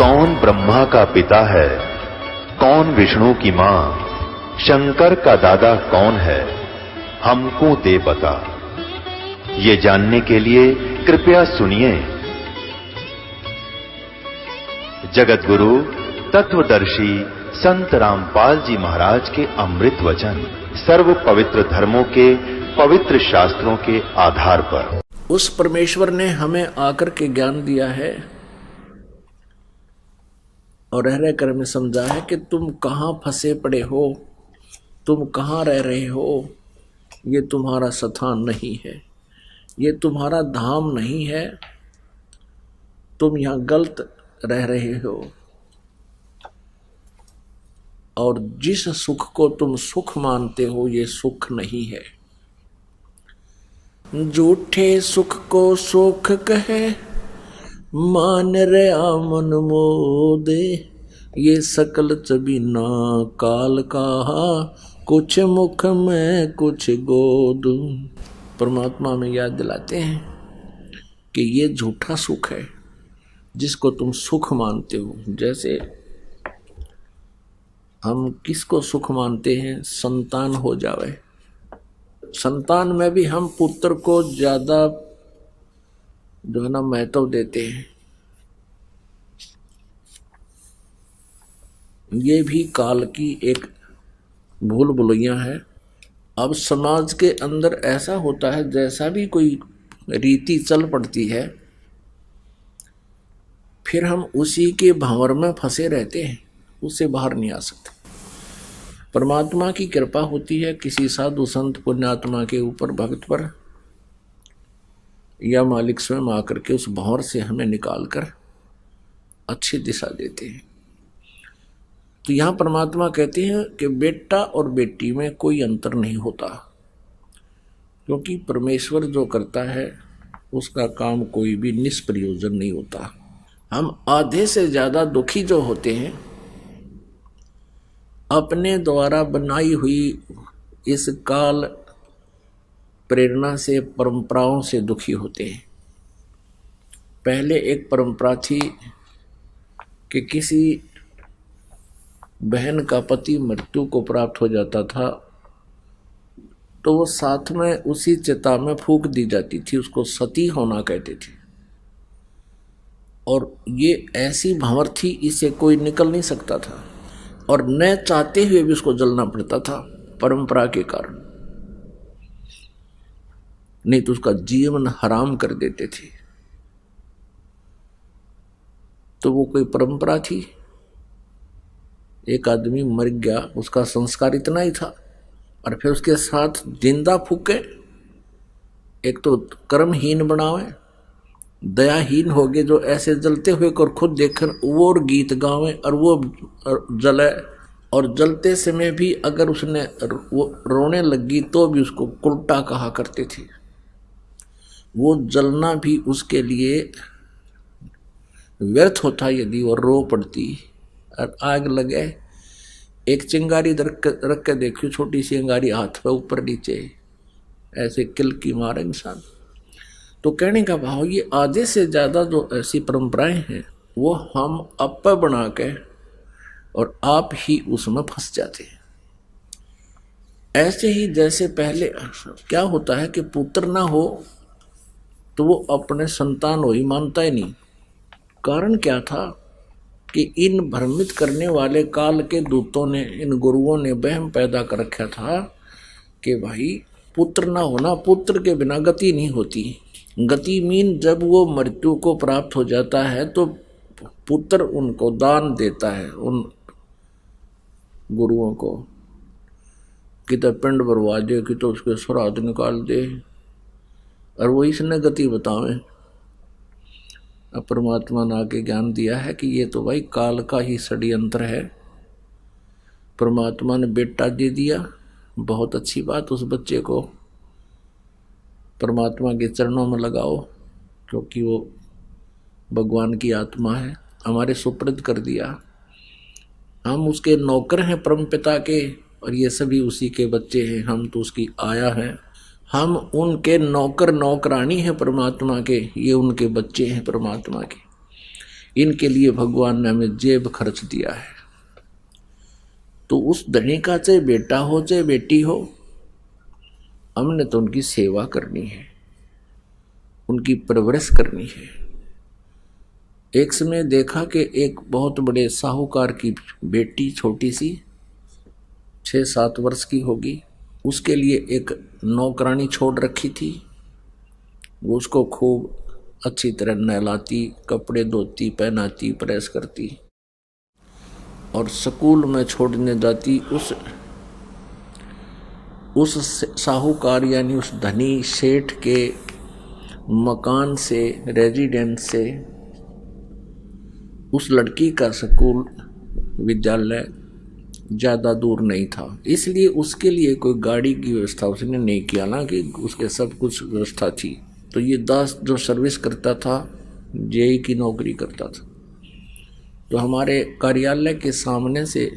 कौन ब्रह्मा का पिता है, कौन विष्णु की मां, शंकर का दादा कौन है, हमको दे बता। ये जानने के लिए कृपया सुनिए। जगत गुरु तत्वदर्शी संत रामपाल जी महाराज के अमृत वचन सर्व पवित्र धर्मों के पवित्र शास्त्रों के आधार पर उस परमेश्वर ने हमें आकर के ज्ञान दिया है और रह रहकर हमें समझा है कि तुम कहाँ फंसे पड़े हो, तुम कहाँ रह रहे हो। ये तुम्हारा स्थान नहीं है, ये तुम्हारा धाम नहीं है, तुम यहाँ गलत रह रहे हो। और जिस सुख को तुम सुख मानते हो ये सुख नहीं है। झूठे सुख को सुख कहे मान रहा मन मोदे, ये सकल चबीना काल का कुछ मुख में कुछ गोद। परमात्मा में याद दिलाते हैं कि ये झूठा सुख है जिसको तुम सुख मानते हो। जैसे हम किसको सुख मानते हैं, संतान हो जावे, संतान में भी हम पुत्र को ज्यादा जो है ना महत्व देते हैं। ये भी काल की एक भूल भुलैया है। अब समाज के अंदर ऐसा होता है, जैसा भी कोई रीति चल पड़ती है फिर हम उसी के भंवर में फंसे रहते हैं, उससे बाहर नहीं आ सकते। परमात्मा की कृपा होती है किसी साधु संत पुण्यात्मा के ऊपर, भक्त पर, या मालिक स्वयं आकर के उस भंवर से हमें निकालकर अच्छी दिशा देते हैं। तो यहाँ परमात्मा कहते हैं कि बेटा और बेटी में कोई अंतर नहीं होता, क्योंकि परमेश्वर जो करता है उसका काम कोई भी निष्प्रयोजन नहीं होता। हम आधे से ज्यादा दुखी जो होते हैं अपने द्वारा बनाई हुई इस काल प्रेरणा से, परंपराओं से दुखी होते हैं। पहले एक परंपरा थी कि किसी बहन का पति मृत्यु को प्राप्त हो जाता था तो वो साथ में उसी चिता में फूंक दी जाती थी, उसको सती होना कहते थे। और ये ऐसी भंवर थी, इसे कोई निकल नहीं सकता था और न चाहते हुए भी उसको जलना पड़ता था परंपरा के कारण, नहीं तो उसका जीवन हराम कर देते थे। तो वो कोई परंपरा थी। एक आदमी मर गया, उसका संस्कार इतना ही था, और फिर उसके साथ जिंदा फूके, एक तो कर्महीन बनावे, दयाहीन हो गए जो ऐसे जलते हुए और खुद देखकर वो गीत गावे और वो जले, और जलते समय भी अगर उसने वो रोने लगी तो भी उसको उल्टा कहा करते थे। वो जलना भी उसके लिए व्यर्थ होता यदि वो रो पड़ती। और आग लगे, एक चिंगारी रख के देखियो, छोटी सी अंगारी हाथ पे ऊपर नीचे ऐसे किल की मारे इंसान। तो कहने का भाव ये आधे से ज्यादा जो ऐसी परंपराएं हैं वो हम अप्पा बना के और आप ही उसमें फंस जाते हैं। ऐसे ही जैसे पहले क्या होता है कि पुत्र ना हो तो वो अपने संतान हो ही मानता ही नहीं। कारण क्या था कि इन भ्रमित करने वाले काल के दूतों ने, इन गुरुओं ने वहम पैदा कर रखा था कि भाई पुत्र ना होना, पुत्र के बिना गति नहीं होती। गति मीन जब वो मृत्यु को प्राप्त हो जाता है तो पुत्र उनको दान देता है, उन गुरुओं को, कि तो पिंड भरवा दे, कि तो उसके श्राद्ध निकाल दे, और वो इसने गति बतावे। अब परमात्मा ने आके ज्ञान दिया है कि ये तो भाई काल का ही षड्यंत्र है। परमात्मा ने बेटा दे दिया, बहुत अच्छी बात, उस बच्चे को परमात्मा के चरणों में लगाओ, क्योंकि वो भगवान की आत्मा है, हमारे सुपुर्द कर दिया। हम उसके नौकर हैं परम पिता के, और ये सभी उसी के बच्चे हैं, हम तो उसकी आया हैं। हम उनके नौकर नौकरानी हैं परमात्मा के, ये उनके बच्चे हैं परमात्मा के। इनके लिए भगवान ने हमें जेब खर्च दिया है। तो उस धनी का चाहे बेटा हो चाहे बेटी हो, हमने तो उनकी सेवा करनी है, उनकी परवरिश करनी है। एक समय देखा कि एक बहुत बड़े साहूकार की बेटी छोटी सी 6-7 वर्ष की होगी, उसके लिए एक नौकरानी छोड़ रखी थी। वो उसको खूब अच्छी तरह नहलाती, कपड़े धोती, पहनाती, प्रेस करती और स्कूल में छोड़ने जाती। उस साहूकार यानी उस धनी सेठ के मकान से, रेजिडेंस से उस लड़की का स्कूल विद्यालय ज़्यादा दूर नहीं था, इसलिए उसके लिए कोई गाड़ी की व्यवस्था उसने नहीं किया ना, कि उसके सब कुछ व्यवस्था थी। तो ये दास जो सर्विस करता था, जेई की नौकरी करता था, तो हमारे कार्यालय के सामने से,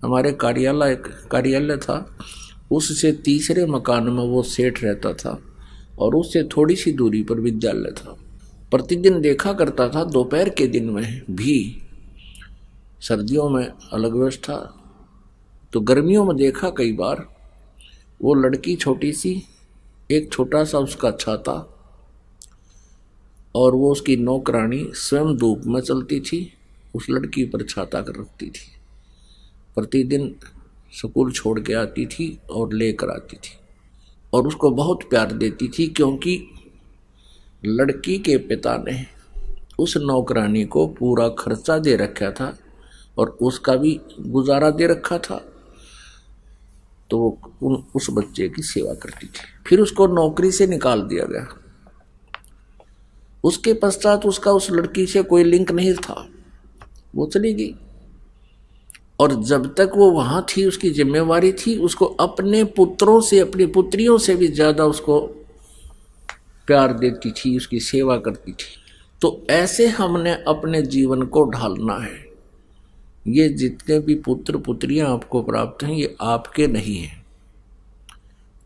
हमारे कार्यालय था, उससे तीसरे मकान में वो सेठ रहता था और उससे थोड़ी सी दूरी पर विद्यालय था। प्रतिदिन देखा करता था, दोपहर के दिन में भी, सर्दियों में अलग व्यवस्था, तो गर्मियों में देखा कई बार, वो लड़की छोटी सी, एक छोटा सा उसका छाता और वो उसकी नौकरानी स्वयं धूप में चलती थी, उस लड़की पर छाता कर रखती थी। प्रतिदिन स्कूल छोड़ के आती थी और लेकर आती थी और उसको बहुत प्यार देती थी, क्योंकि लड़की के पिता ने उस नौकरानी को पूरा खर्चा दे रखा था और उसका भी गुजारा दे रखा था। तो वो उस बच्चे की सेवा करती थी। फिर उसको नौकरी से निकाल दिया गया। उसके पश्चात उसका उस लड़की से कोई लिंक नहीं था, वो चली गई। और जब तक वो वहां थी, उसकी जिम्मेवारी थी उसको अपने पुत्रों से, अपनी पुत्रियों से भी ज्यादा उसको प्यार देती थी, उसकी सेवा करती थी। तो ऐसे हमने अपने जीवन को ढालना है। ये जितने भी पुत्र पुत्रियां आपको प्राप्त हैं, ये आपके नहीं हैं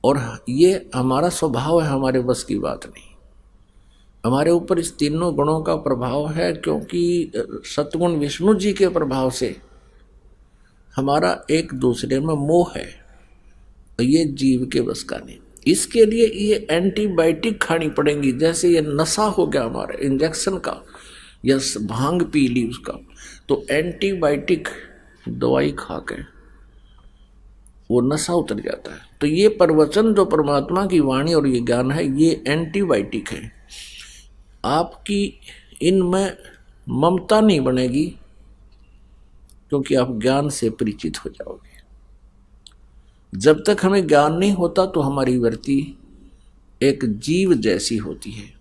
और ये हमारा स्वभाव है, हमारे बस की बात नहीं। हमारे ऊपर इस तीनों गुणों का प्रभाव है, क्योंकि सतगुण विष्णु जी के प्रभाव से हमारा एक दूसरे में मोह है, ये जीव के बस का नहीं। इसके लिए ये एंटीबायोटिक खानी पड़ेंगी। जैसे ये नशा हो गया हमारे इंजेक्शन का, या भांग पी ली उसका, तो एंटीबायोटिक दवाई खा के वो नशा उतर जाता है। तो ये प्रवचन जो परमात्मा की वाणी और ये ज्ञान है, ये एंटीबायोटिक है। आपकी इनमें ममता नहीं बनेगी, क्योंकि आप ज्ञान से परिचित हो जाओगे। जब तक हमें ज्ञान नहीं होता तो हमारी वृत्ति एक जीव जैसी होती है,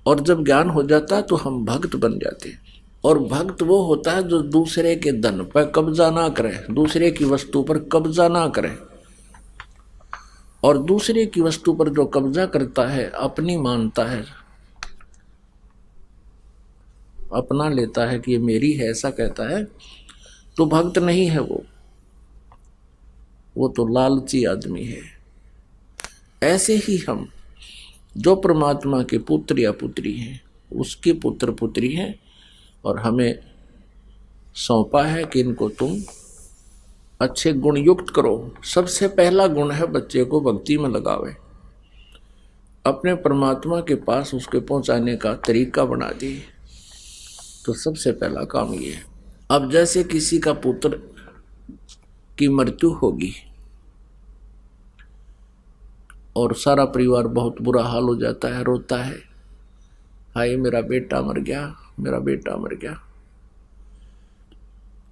और जब ज्ञान हो जाता है तो हम भक्त बन जाते हैं। और भक्त वो होता है जो दूसरे के धन पर कब्जा ना करे, दूसरे की वस्तु पर कब्जा ना करे। और दूसरे की वस्तु पर जो कब्जा करता है, अपनी मानता है, अपना लेता है कि ये मेरी है, ऐसा कहता है, तो भक्त नहीं है वो तो लालची आदमी है। ऐसे ही हम जो परमात्मा के पुत्र या पुत्री हैं, उसके पुत्र पुत्री हैं, और हमें सौंपा है कि इनको तुम अच्छे गुण युक्त करो। सबसे पहला गुण है बच्चे को भक्ति में लगावे, अपने परमात्मा के पास उसके पहुंचाने का तरीका बना दी। तो सबसे पहला काम ये है। अब जैसे किसी का पुत्र की मृत्यु होगी और सारा परिवार बहुत बुरा हाल हो जाता है, रोता है, हाय मेरा बेटा मर गया, मेरा बेटा मर गया।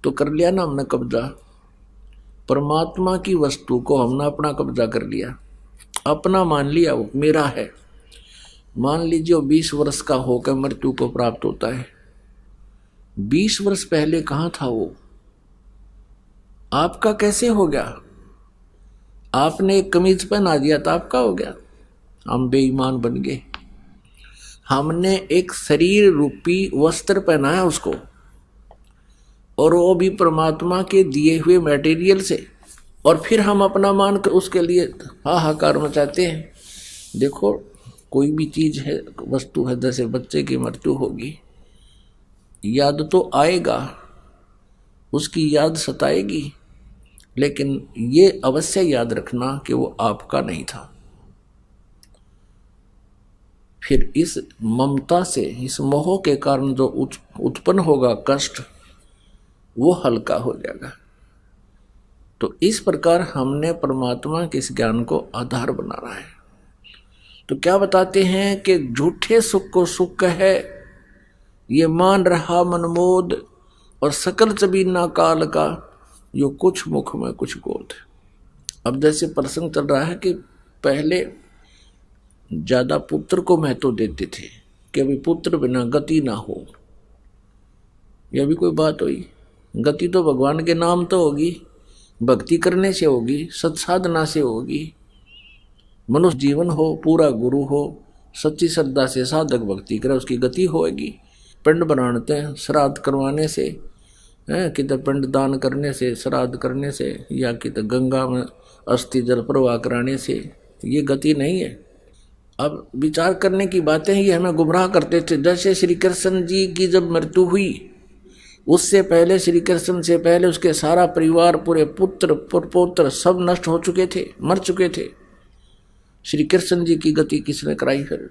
तो कर लिया ना हमने कब्जा, परमात्मा की वस्तु को हमने अपना कब्जा कर लिया, अपना मान लिया, वो मेरा है। मान लीजिए 20 वर्ष का होकर मृत्यु को प्राप्त होता है, 20 वर्ष पहले कहाँ था वो? आपका कैसे हो गया? आपने एक कमीज पहना दिया तो आपका हो गया। हम बेईमान बन गए। हमने एक शरीर रूपी वस्त्र पहनाया उसको, और वो भी परमात्मा के दिए हुए मटेरियल से, और फिर हम अपना मान कर उसके लिए हाहाकार मचाते हैं। देखो कोई भी चीज है, वस्तु है, जैसे बच्चे की मृत्यु होगी याद तो आएगा, उसकी याद सताएगी, लेकिन ये अवश्य याद रखना कि वो आपका नहीं था। फिर इस ममता से, इस मोह के कारण जो उत्पन्न होगा कष्ट, वो हल्का हो जाएगा। तो इस प्रकार हमने परमात्मा के इस ज्ञान को आधार बनाना है। तो क्या बताते हैं कि झूठे सुख को सुख है, ये मान रहा मनमोद, और सकल चबीना काल का, यो कुछ मुख में कुछ गोद। अब जैसे प्रसंग चल रहा है कि पहले ज्यादा पुत्र को महत्व देते थे कि अभी पुत्र बिना गति ना हो। यह भी कोई बात हुई? गति तो भगवान के नाम तो होगी, भक्ति करने से होगी, सत्साधना से होगी। मनुष्य जीवन हो, पूरा गुरु हो, सच्ची श्रद्धा से साधक भक्ति करे, उसकी गति होगी। पिंड बनाते हैं श्राद्ध करवाने से, किधर पिंड दान करने से, श्राद्ध करने से, या किधर गंगा में अस्थि जल प्रवाह कराने से, ये गति नहीं है। अब विचार करने की बातें ही हमें गुमराह करते थे। जैसे श्री कृष्ण जी की जब मृत्यु हुई, उससे पहले, श्री कृष्ण से पहले उसके सारा परिवार, पूरे पुत्र पुत्र सब नष्ट हो चुके थे, मर चुके थे। श्री कृष्ण जी की गति किसने कराई? फिर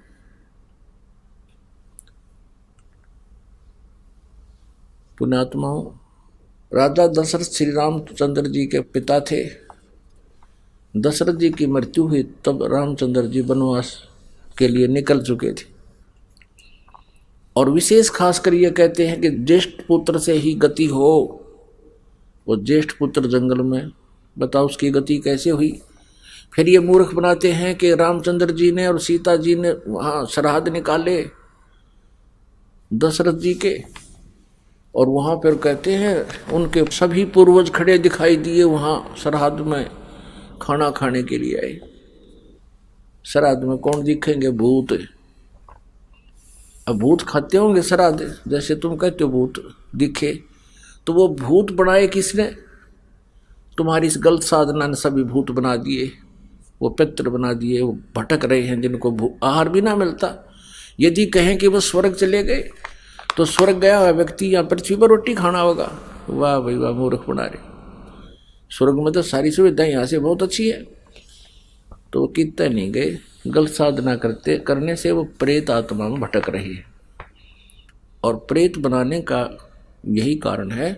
पुण्यात्माओं, राजा दशरथ श्री रामचंद्र जी के पिता थे। दशरथ जी की मृत्यु हुई तब रामचंद्र जी वनवास के लिए निकल चुके थे। और विशेष खासकर ये कहते हैं कि ज्येष्ठ पुत्र से ही गति हो। वो ज्येष्ठ पुत्र जंगल में, बताओ उसकी गति कैसे हुई? फिर ये मूर्ख बनाते हैं कि रामचंद्र जी ने और सीता जी ने वहाँ श्राद्ध निकाले दशरथ जी के, और वहाँ फिर कहते हैं उनके सभी पूर्वज खड़े दिखाई दिए, वहाँ श्राद्ध में खाना खाने के लिए आए। श्राद्ध में कौन दिखेंगे? भूत। अब भूत खाते होंगे श्राद्ध, जैसे तुम कहते हो भूत दिखे, तो वो भूत बनाए किसने? तुम्हारी इस गलत साधना ने सभी भूत बना दिए, वो पित्र बना दिए, वो भटक रहे हैं, जिनको आहार भी ना मिलता। यदि कहें कि वो स्वर्ग चले गए, तो स्वर्ग गया हुआ व्यक्ति यहाँ पृथ्वी पर रोटी खाना होगा। वाह भाई वाह, मूर्ख बना रहे। स्वर्ग में तो सारी सुविधाएं यहाँ से बहुत अच्छी है, तो वो कितने नहीं गए। गलत साधना करने से वो प्रेत आत्मा में भटक रही है। और प्रेत बनाने का यही कारण है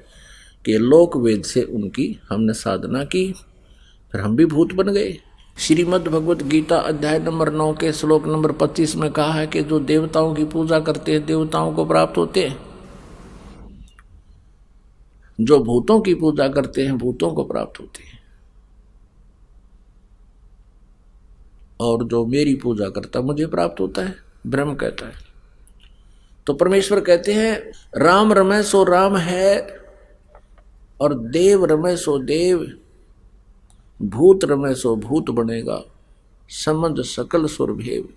कि लोक वेद से उनकी हमने साधना की, फिर हम भी भूत बन गए। श्रीमद् भगवत गीता अध्याय नंबर 9 के श्लोक नंबर 25 में कहा है कि जो देवताओं की पूजा करते हैं देवताओं को प्राप्त होते हैं, जो भूतों की पूजा करते हैं भूतों को प्राप्त होते हैं, और जो मेरी पूजा करता मुझे प्राप्त होता है, ब्रह्म कहता है। तो परमेश्वर कहते हैं राम रमे सो राम है, और देव रमे सो देव, भूत रमे सो भूत बनेगा, समझ सकल सुर भेव।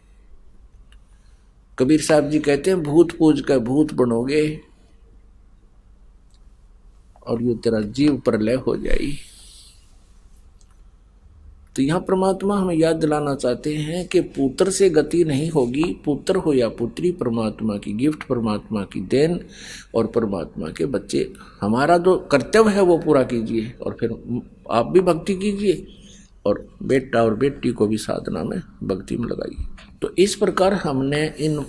कबीर साहब जी कहते हैं भूत पूज कर भूत बनोगे और ये तेरा जीव प्रलय हो जाएगी। तो यहां परमात्मा हमें याद दिलाना चाहते हैं कि पुत्र से गति नहीं होगी। पुत्र हो या पुत्री, परमात्मा की गिफ्ट, परमात्मा की देन, और परमात्मा के बच्चे। हमारा जो कर्तव्य है वो पूरा कीजिए, और फिर आप भी भक्ति कीजिए, और बेटा और बेटी को भी साधना में भक्ति में लगाइए। तो इस प्रकार हमने इन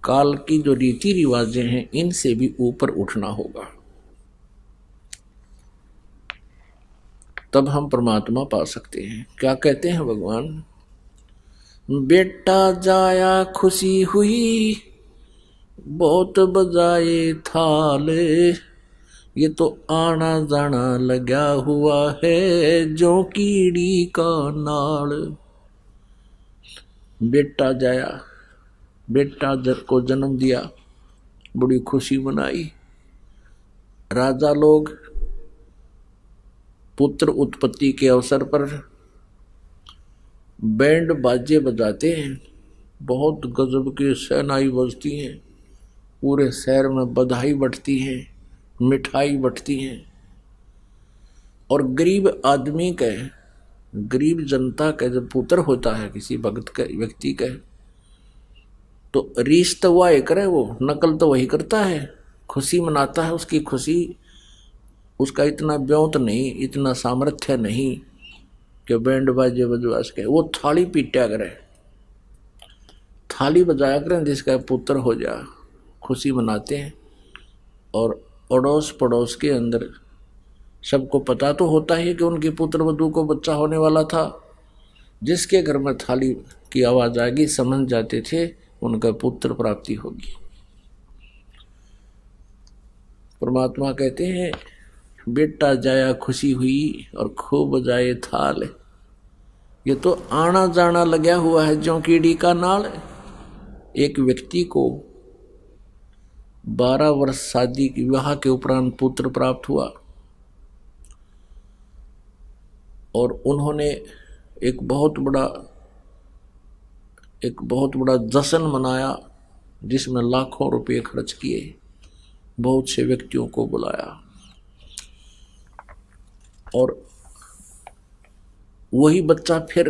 काल की जो रीति रिवाजें हैं इनसे भी ऊपर उठना होगा, तब हम परमात्मा पा सकते हैं। क्या कहते हैं भगवान? बेटा जाया खुशी हुई, बहुत बजाए थाल, ये तो आना जाना लगा हुआ है जो कीड़ी का नाल। बेटा जाया, बेटा को जन्म दिया, बड़ी खुशी मनाई। राजा लोग पुत्र उत्पत्ति के अवसर पर बैंड बाजे बजाते हैं, बहुत गजब की शहनाई बजती हैं, पूरे शहर में बधाई बंटती है, मिठाई बंटती है। और गरीब आदमी का, गरीब जनता का जब पुत्र होता है किसी भक्त का, व्यक्ति का, तो रीस तो वही करे, वो नकल तो वही करता है खुशी मनाता है, उसकी खुशी, उसका इतना ब्योंत नहीं, इतना सामर्थ्य नहीं कि बैंड बाजे बजवा सके। वो थाली पीटा करे, थाली बजाया करें जिसका पुत्र हो जा, खुशी मनाते हैं। और अड़ोस पड़ोस के अंदर सबको पता तो होता है कि उनकी पुत्र वधू को बच्चा होने वाला था। जिसके घर में थाली की आवाज आएगी समझ जाते थे उनका पुत्र प्राप्ति होगी। परमात्मा कहते हैं बेटा जाया खुशी हुई और खूब बजाए थाल। ये तो आना जाना लगा हुआ है ज्यों कीड़ी का नाल। एक व्यक्ति को 12 वर्ष शादी की विवाह के उपरांत पुत्र प्राप्त हुआ और उन्होंने एक बहुत बड़ा जश्न मनाया जिसमें लाखों रुपए खर्च किए, बहुत से व्यक्तियों को बुलाया और वही बच्चा फिर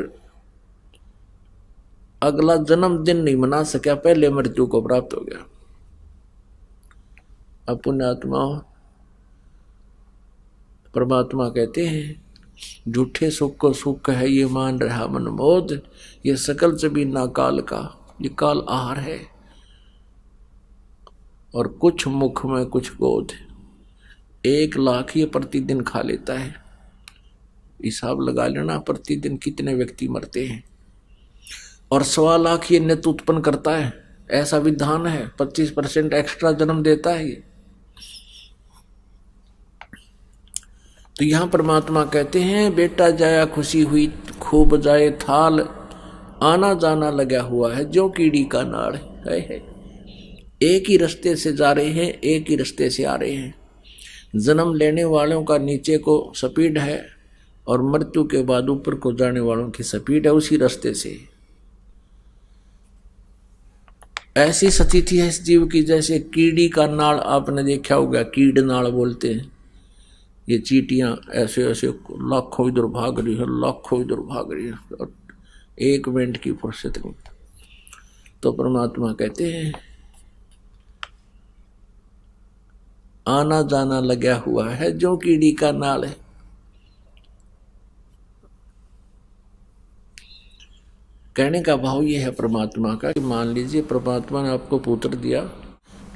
अगला जन्मदिन नहीं मना सका, पहले मृत्यु को प्राप्त हो गया। अब पुण्यात्मा परमात्मा कहते हैं झूठे सुख को सुख है ये मान रहा मन मोद, ये सकल से भी ना काल का, ये काल आहार है। और कुछ मुख में कुछ गोद, 1 लाख ये प्रतिदिन खा लेता है। हिसाब लगा लेना प्रतिदिन कितने व्यक्ति मरते हैं। और 1.25 लाख ये नित्य उत्पन्न करता है, ऐसा विधान है। 25% एक्स्ट्रा जन्म देता है ये। तो यहां परमात्मा कहते हैं बेटा जाया खुशी हुई खूब जाए थाल, आना जाना लगा हुआ है जो कीड़ी का नाड़ है। एक ही रास्ते से जा रहे हैं, एक ही रास्ते से आ रहे हैं। जन्म लेने वालों का नीचे को स्पीड है और मृत्यु के बाद ऊपर को जाने वालों की स्पीड है उसी रास्ते से। ऐसी स्थिति है इस जीव की जैसे कीड़ी का नाड़, आपने देखा होगा कीड़ नाड़ बोलते हैं। ये चींटियां ऐसे ऐसे लाखों इधर भाग रही है, लाखों इधर भाग रही है और 1 मिनट की फुर्सत नहीं। तो परमात्मा कहते हैं आना जाना लगा हुआ है जो कीड़ी का नाल है। कहने का भाव ये है परमात्मा का कि मान लीजिए परमात्मा ने आपको पुत्र दिया,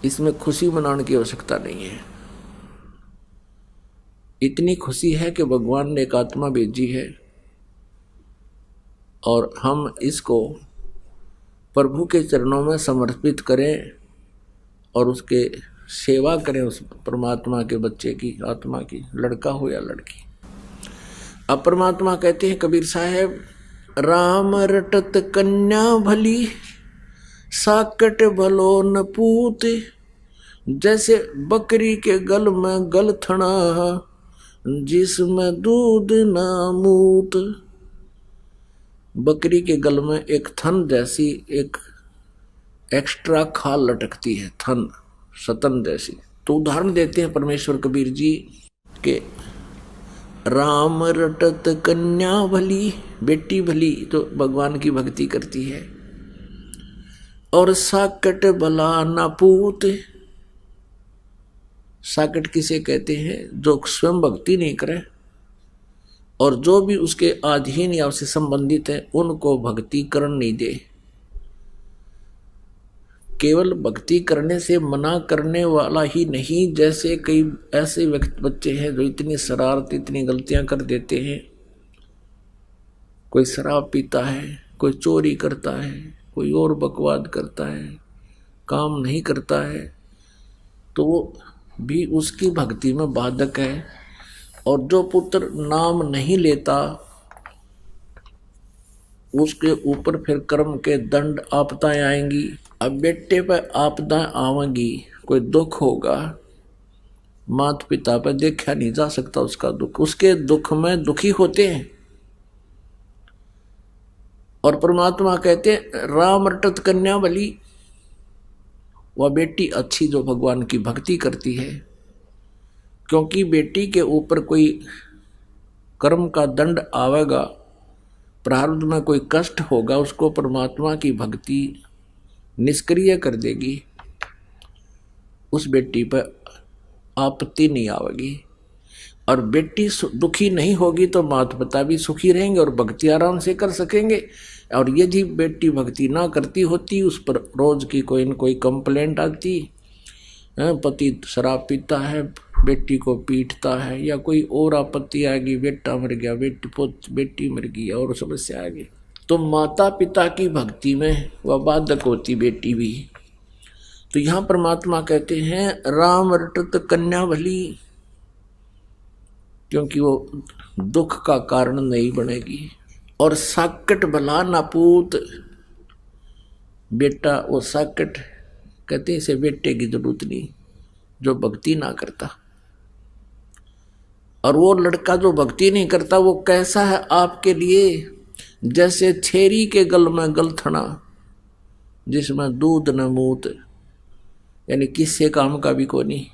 इसमें खुशी मनाने की आवश्यकता नहीं है। इतनी खुशी है कि भगवान ने एक आत्मा भेजी है और हम इसको प्रभु के चरणों में समर्पित करें और उसके सेवा करें, उस परमात्मा के बच्चे की, आत्मा की, लड़का हो या लड़की। अब परमात्मा कहते हैं कबीर साहब, राम रटत कन्या भली साकट भलो न पूत, जैसे बकरी के गल में गलथना जिसमें दूध न मूत। बकरी के गल में एक थन जैसी एक एक्स्ट्रा खाल लटकती है, थन सतन जैसी। तो उदाहरण देते हैं परमेश्वर कबीर जी के राम रटत कन्या भली, बेटी भली तो भगवान की भक्ति करती है, और साकट भला ना पूत। साकट किसे कहते हैं? जो स्वयं भक्ति नहीं करे और जो भी उसके अधीन या उससे संबंधित है उनको भक्ति करने नहीं दे। केवल भक्ति करने से मना करने वाला ही नहीं, जैसे कई ऐसे बच्चे हैं जो इतनी शरारत, इतनी गलतियां कर देते हैं। कोई शराब पीता है, कोई चोरी करता है, कोई और बकवाद करता है, काम नहीं करता है, तो वो भी उसकी भक्ति में बाधक है। और जो पुत्र नाम नहीं लेता उसके ऊपर फिर कर्म के दंड आपदाएं आएंगी। अब बेटे पर आपदाएं आवेंगी, कोई दुख होगा, माता पिता पर देखा नहीं जा सकता उसका दुख, उसके दुख में दुखी होते हैं। और परमात्मा कहते हैं राम रटत कन्या बली, वह बेटी अच्छी जो भगवान की भक्ति करती है, क्योंकि बेटी के ऊपर कोई कर्म का दंड आवेगा, प्रारब्ध में कोई कष्ट होगा, उसको परमात्मा की भक्ति निष्क्रिय कर देगी। उस बेटी पर आपत्ति नहीं आवेगी। और बेटी दुखी नहीं होगी तो माता पिता भी सुखी रहेंगे और भक्ति आराम से कर सकेंगे। और यदि बेटी भक्ति ना करती होती, उस पर रोज की कोई न कोई कंप्लेंट आती, पति शराब पीता है, बेटी को पीटता है, या कोई और आपत्ति आ गई, बेटा मर गया, बेटी मर गई और समस्या आ गई, तो माता पिता की भक्ति में वह बाधक होती बेटी भी। तो यहाँ परमात्मा कहते हैं राम रटत कन्या भली, क्योंकि वो दुख का कारण नहीं बनेगी। और साकट भला नापूत, बेटा वो साकट कहते हैं, इसे बेटे की जरूरत नहीं जो भक्ति ना करता। और वो लड़का जो भक्ति नहीं करता वो कैसा है आपके लिए, जैसे छेरी के गल में गलथना जिसमें दूध न मूत, यानी किससे काम का भी कोई नहीं।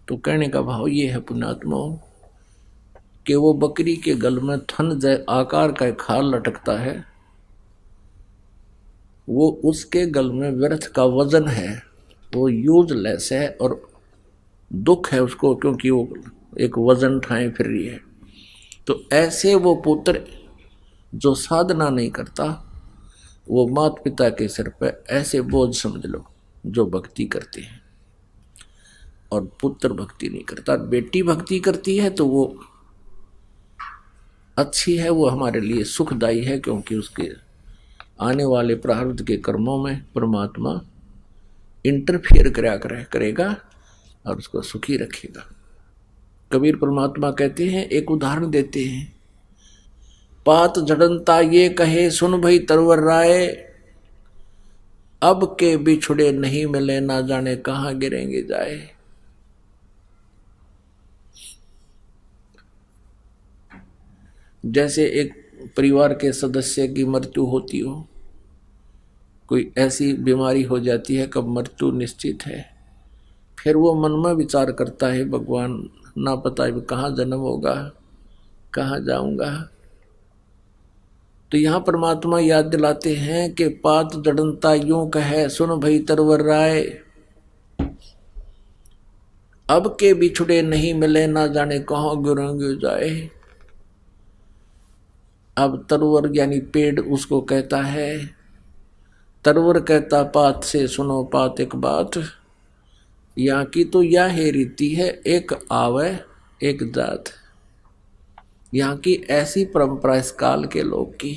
तो कहने का भाव ये है पुण्यात्मा कि वो बकरी के गल में थन जय आकार का खाल लटकता है, वो उसके गल में व्यर्थ का वजन है, वो यूजलेस है और दुख है उसको, क्योंकि वो एक वजन ठाए फिर रही है। तो ऐसे वो पुत्र जो साधना नहीं करता, वो माता पिता के सिर पर ऐसे बोझ समझ लो जो भक्ति करते हैं। और पुत्र भक्ति नहीं करता, बेटी भक्ति करती है तो वो अच्छी है, वो हमारे लिए सुखदायी है, क्योंकि उसके आने वाले प्रारब्ध के कर्मों में परमात्मा इंटरफियर करेगा और उसको सुखी रखेगा। कबीर परमात्मा कहते हैं, एक उदाहरण देते हैं, पात जड़नता ये कहे सुन भई तरवर राय, अब के बिछुड़े नहीं मिले ना जाने कहाँ गिरेंगे जाए। जैसे एक परिवार के सदस्य की मृत्यु होती हो, कोई ऐसी बीमारी हो जाती है कब मृत्यु निश्चित है, फिर वो मन में विचार करता है भगवान ना पता है कहाँ जन्म होगा, कहाँ जाऊंगा। तो यहाँ परमात्मा याद दिलाते हैं कि पात जड़नता यूं कहे सुन भई तरवर राय, अब के बिछुड़े नहीं मिले ना जाने कहाँ गिरेंगे जाए। अब तरवर यानी पेड़ उसको कहता है, तरवर कहता पात से सुनो पात एक बात, यहाँ की तो यह है रीति है एक आवे एक जात। यहाँ की ऐसी परंपरा इस काल के लोग की,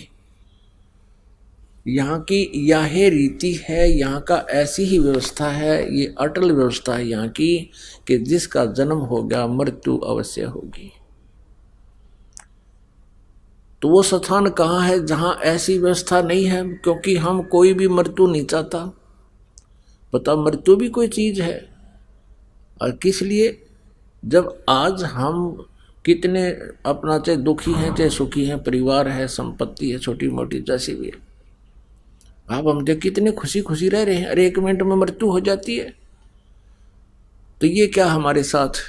यहाँ की यह रीति है, यहाँ का ऐसी ही व्यवस्था है, ये अटल व्यवस्था है यहाँ की कि जिसका जन्म हो गया मृत्यु अवश्य होगी। तो वो स्थान कहाँ है जहाँ ऐसी व्यवस्था नहीं है, क्योंकि हम कोई भी मृत्यु नहीं चाहता। पता मृत्यु भी कोई चीज है, और किस लिए, जब आज हम कितने अपना चाहे दुखी हैं चाहे सुखी हैं, परिवार है, संपत्ति है, छोटी मोटी जैसी भी है, अब हम देख कितने खुशी खुशी रह रहे हैं, अरे एक मिनट में मृत्यु हो जाती है। तो ये क्या हमारे साथ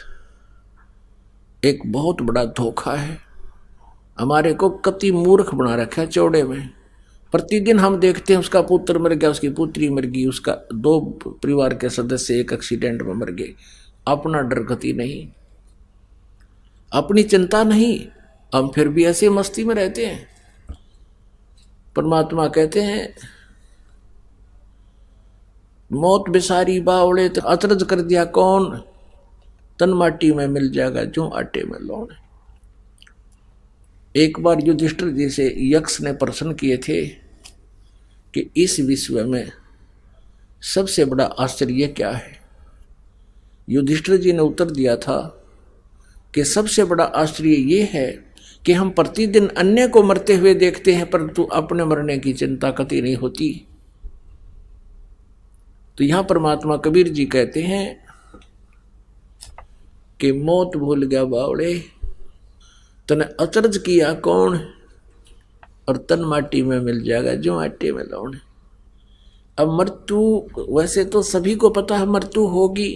एक बहुत बड़ा धोखा है, हमारे को कति मूर्ख बना रखा है चौड़े में। प्रतिदिन हम देखते हैं उसका पुत्र मर गया, उसकी पुत्री मर गई, उसका दो परिवार के सदस्य एक एक्सीडेंट में मर गए, अपना डर गति नहीं, अपनी चिंता नहीं, हम फिर भी ऐसे मस्ती में रहते हैं। परमात्मा कहते हैं मौत बिसारी बावड़े तो अचरज कर दिया कौन, तन माटी में मिल जाएगा जो आटे में लौण। एक बार युधिष्ठिर जी से यक्ष ने प्रश्न किए थे कि इस विश्व में सबसे बड़ा आश्चर्य क्या है। युधिष्ठिर जी ने उत्तर दिया था कि सबसे बड़ा आश्चर्य ये है कि हम प्रतिदिन अन्य को मरते हुए देखते हैं, परंतु अपने मरने की चिंता कभी नहीं होती। तो यहां परमात्मा कबीर जी कहते हैं कि मौत भूल गया बावड़े, तने अचरज किया कौन, और तन माटी में मिल जाएगा जो आटे में लौण। अब मृत्यु वैसे तो सभी को पता है मृत्यु होगी,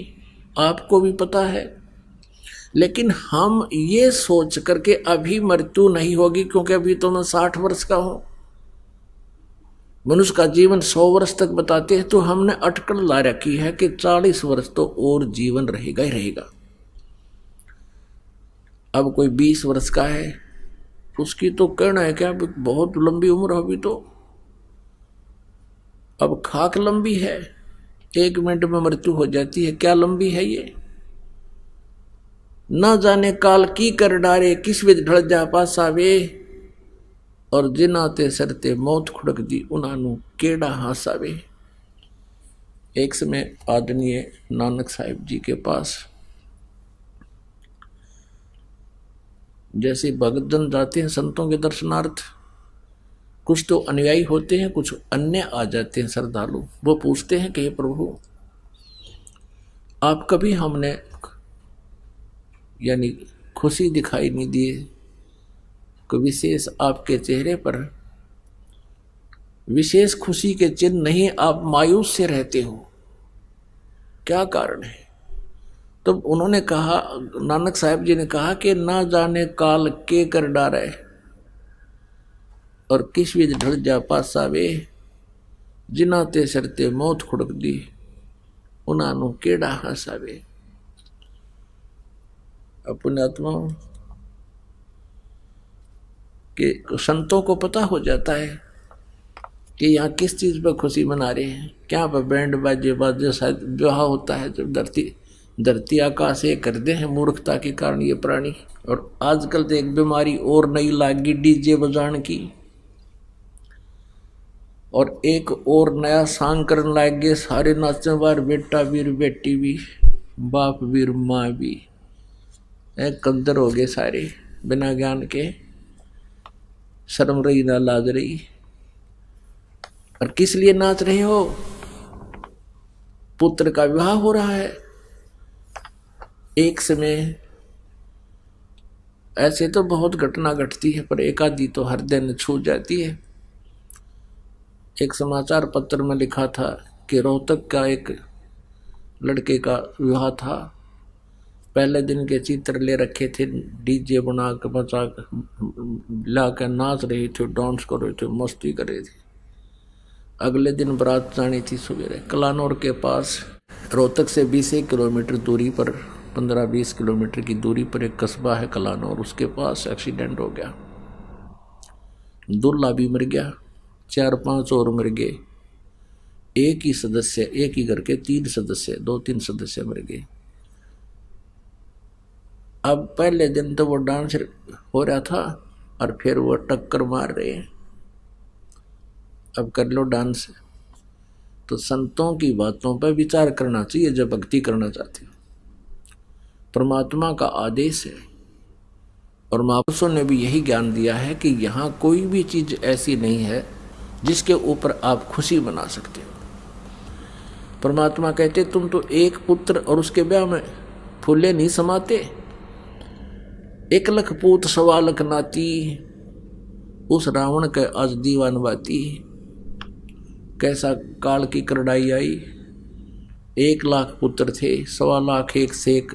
आपको भी पता है, लेकिन हम ये सोच करके अभी मृत्यु नहीं होगी क्योंकि अभी तो मैं 60 वर्ष का हूं, मनुष्य का जीवन 100 वर्ष तक बताते हैं, तो हमने अटकल ला रखी है कि 40 वर्ष तो और जीवन रहेगा ही रहेगा। अब कोई 20 वर्ष का है, उसकी तो कहना है क्या बहुत लंबी उम्र अभी तो। अब खाक लंबी है, 1 मिनट में मृत्यु हो जाती है, क्या लंबी है ये। न जाने काल की कर डारे, किस विध ढल जा पासा वे, और जिनाते सरते मौत खुड़क दी, उन्हानू केड़ा हासावे। एक समय आदरणीय नानक साहिब जी के पास जैसे भगतजन जाते हैं संतों के दर्शनार्थ, कुछ तो अनुयायी होते हैं, कुछ अन्य आ जाते हैं श्रद्धालु। वो पूछते हैं कि हे प्रभु, आप कभी हमने यानी खुशी दिखाई नहीं दिए, कोई विशेष आपके चेहरे पर विशेष खुशी के चिन्ह नहीं, आप मायूस से रहते हो, क्या कारण है। तो उन्होंने कहा, नानक साहिब जी ने कहा कि ना जाने काल के कर डारे, और किस विध ढल जा पासावे, जिनाते सरते मौत खुड़क दी, उन्हानू केड़ा हसावे। अपने आत्मा के संतों को पता हो जाता है कि यहाँ किस चीज पर खुशी मना रहे हैं, क्या पर बैंड बाजे बाजे शायद विवाह होता है। जब धरती आकाश ये करते हैं मूर्खता के कारण ये प्राणी। और आजकल तो एक बीमारी और नई लागी डीजे बजाने की, और एक और नया सांग करने लग गए सारे नाचने बार, बेटा वीर बेटी भी, बाप वीर माँ भी, कंदर हो गए सारे बिना ज्ञान के, शर्म रही ना लाज रही। और किस लिए नाच रहे हो, पुत्र का विवाह हो रहा है। एक समय ऐसे तो बहुत घटना घटती है, पर एक आधी तो हर दिन छू जाती है। एक समाचार पत्र में लिखा था कि रोहतक का एक लड़के का विवाह था। पहले दिन के चित्र ले रखे थे, डीजे बना के बचा ला के नाच रहे थे, डांस कर रहे थे, मस्ती कर रहे थे। अगले दिन बारात जानी थी सवेरे। कलानौर के पास रोहतक से 20 किलोमीटर दूरी पर, 15-20 किलोमीटर की दूरी पर एक कस्बा है कलानौर, उसके पास एक्सीडेंट हो गया। दूल्हा भी मर गया, 4-5 और मर गए। एक ही घर के 3 सदस्य, 2-3 सदस्य मर गए। अब पहले दिन तो वो डांस हो रहा था और फिर वो टक्कर मार रहे हैं, अब कर लो डांस। तो संतों की बातों पर विचार करना चाहिए जब भक्ति करना चाहते हो। परमात्मा का आदेश है, और महापुरुषों ने भी यही ज्ञान दिया है कि यहाँ कोई भी चीज ऐसी नहीं है जिसके ऊपर आप खुशी मना सकते हो। परमात्मा कहते तुम तो एक पुत्र और उसके ब्याह में फूले नहीं समाते, 1 लाख पूत 1.25 लाख नाती, उस रावण के आज दीवान बाती। कैसा काल की करड़ाई आई, 1 लाख पुत्र थे, 1.25 लाख एक से एक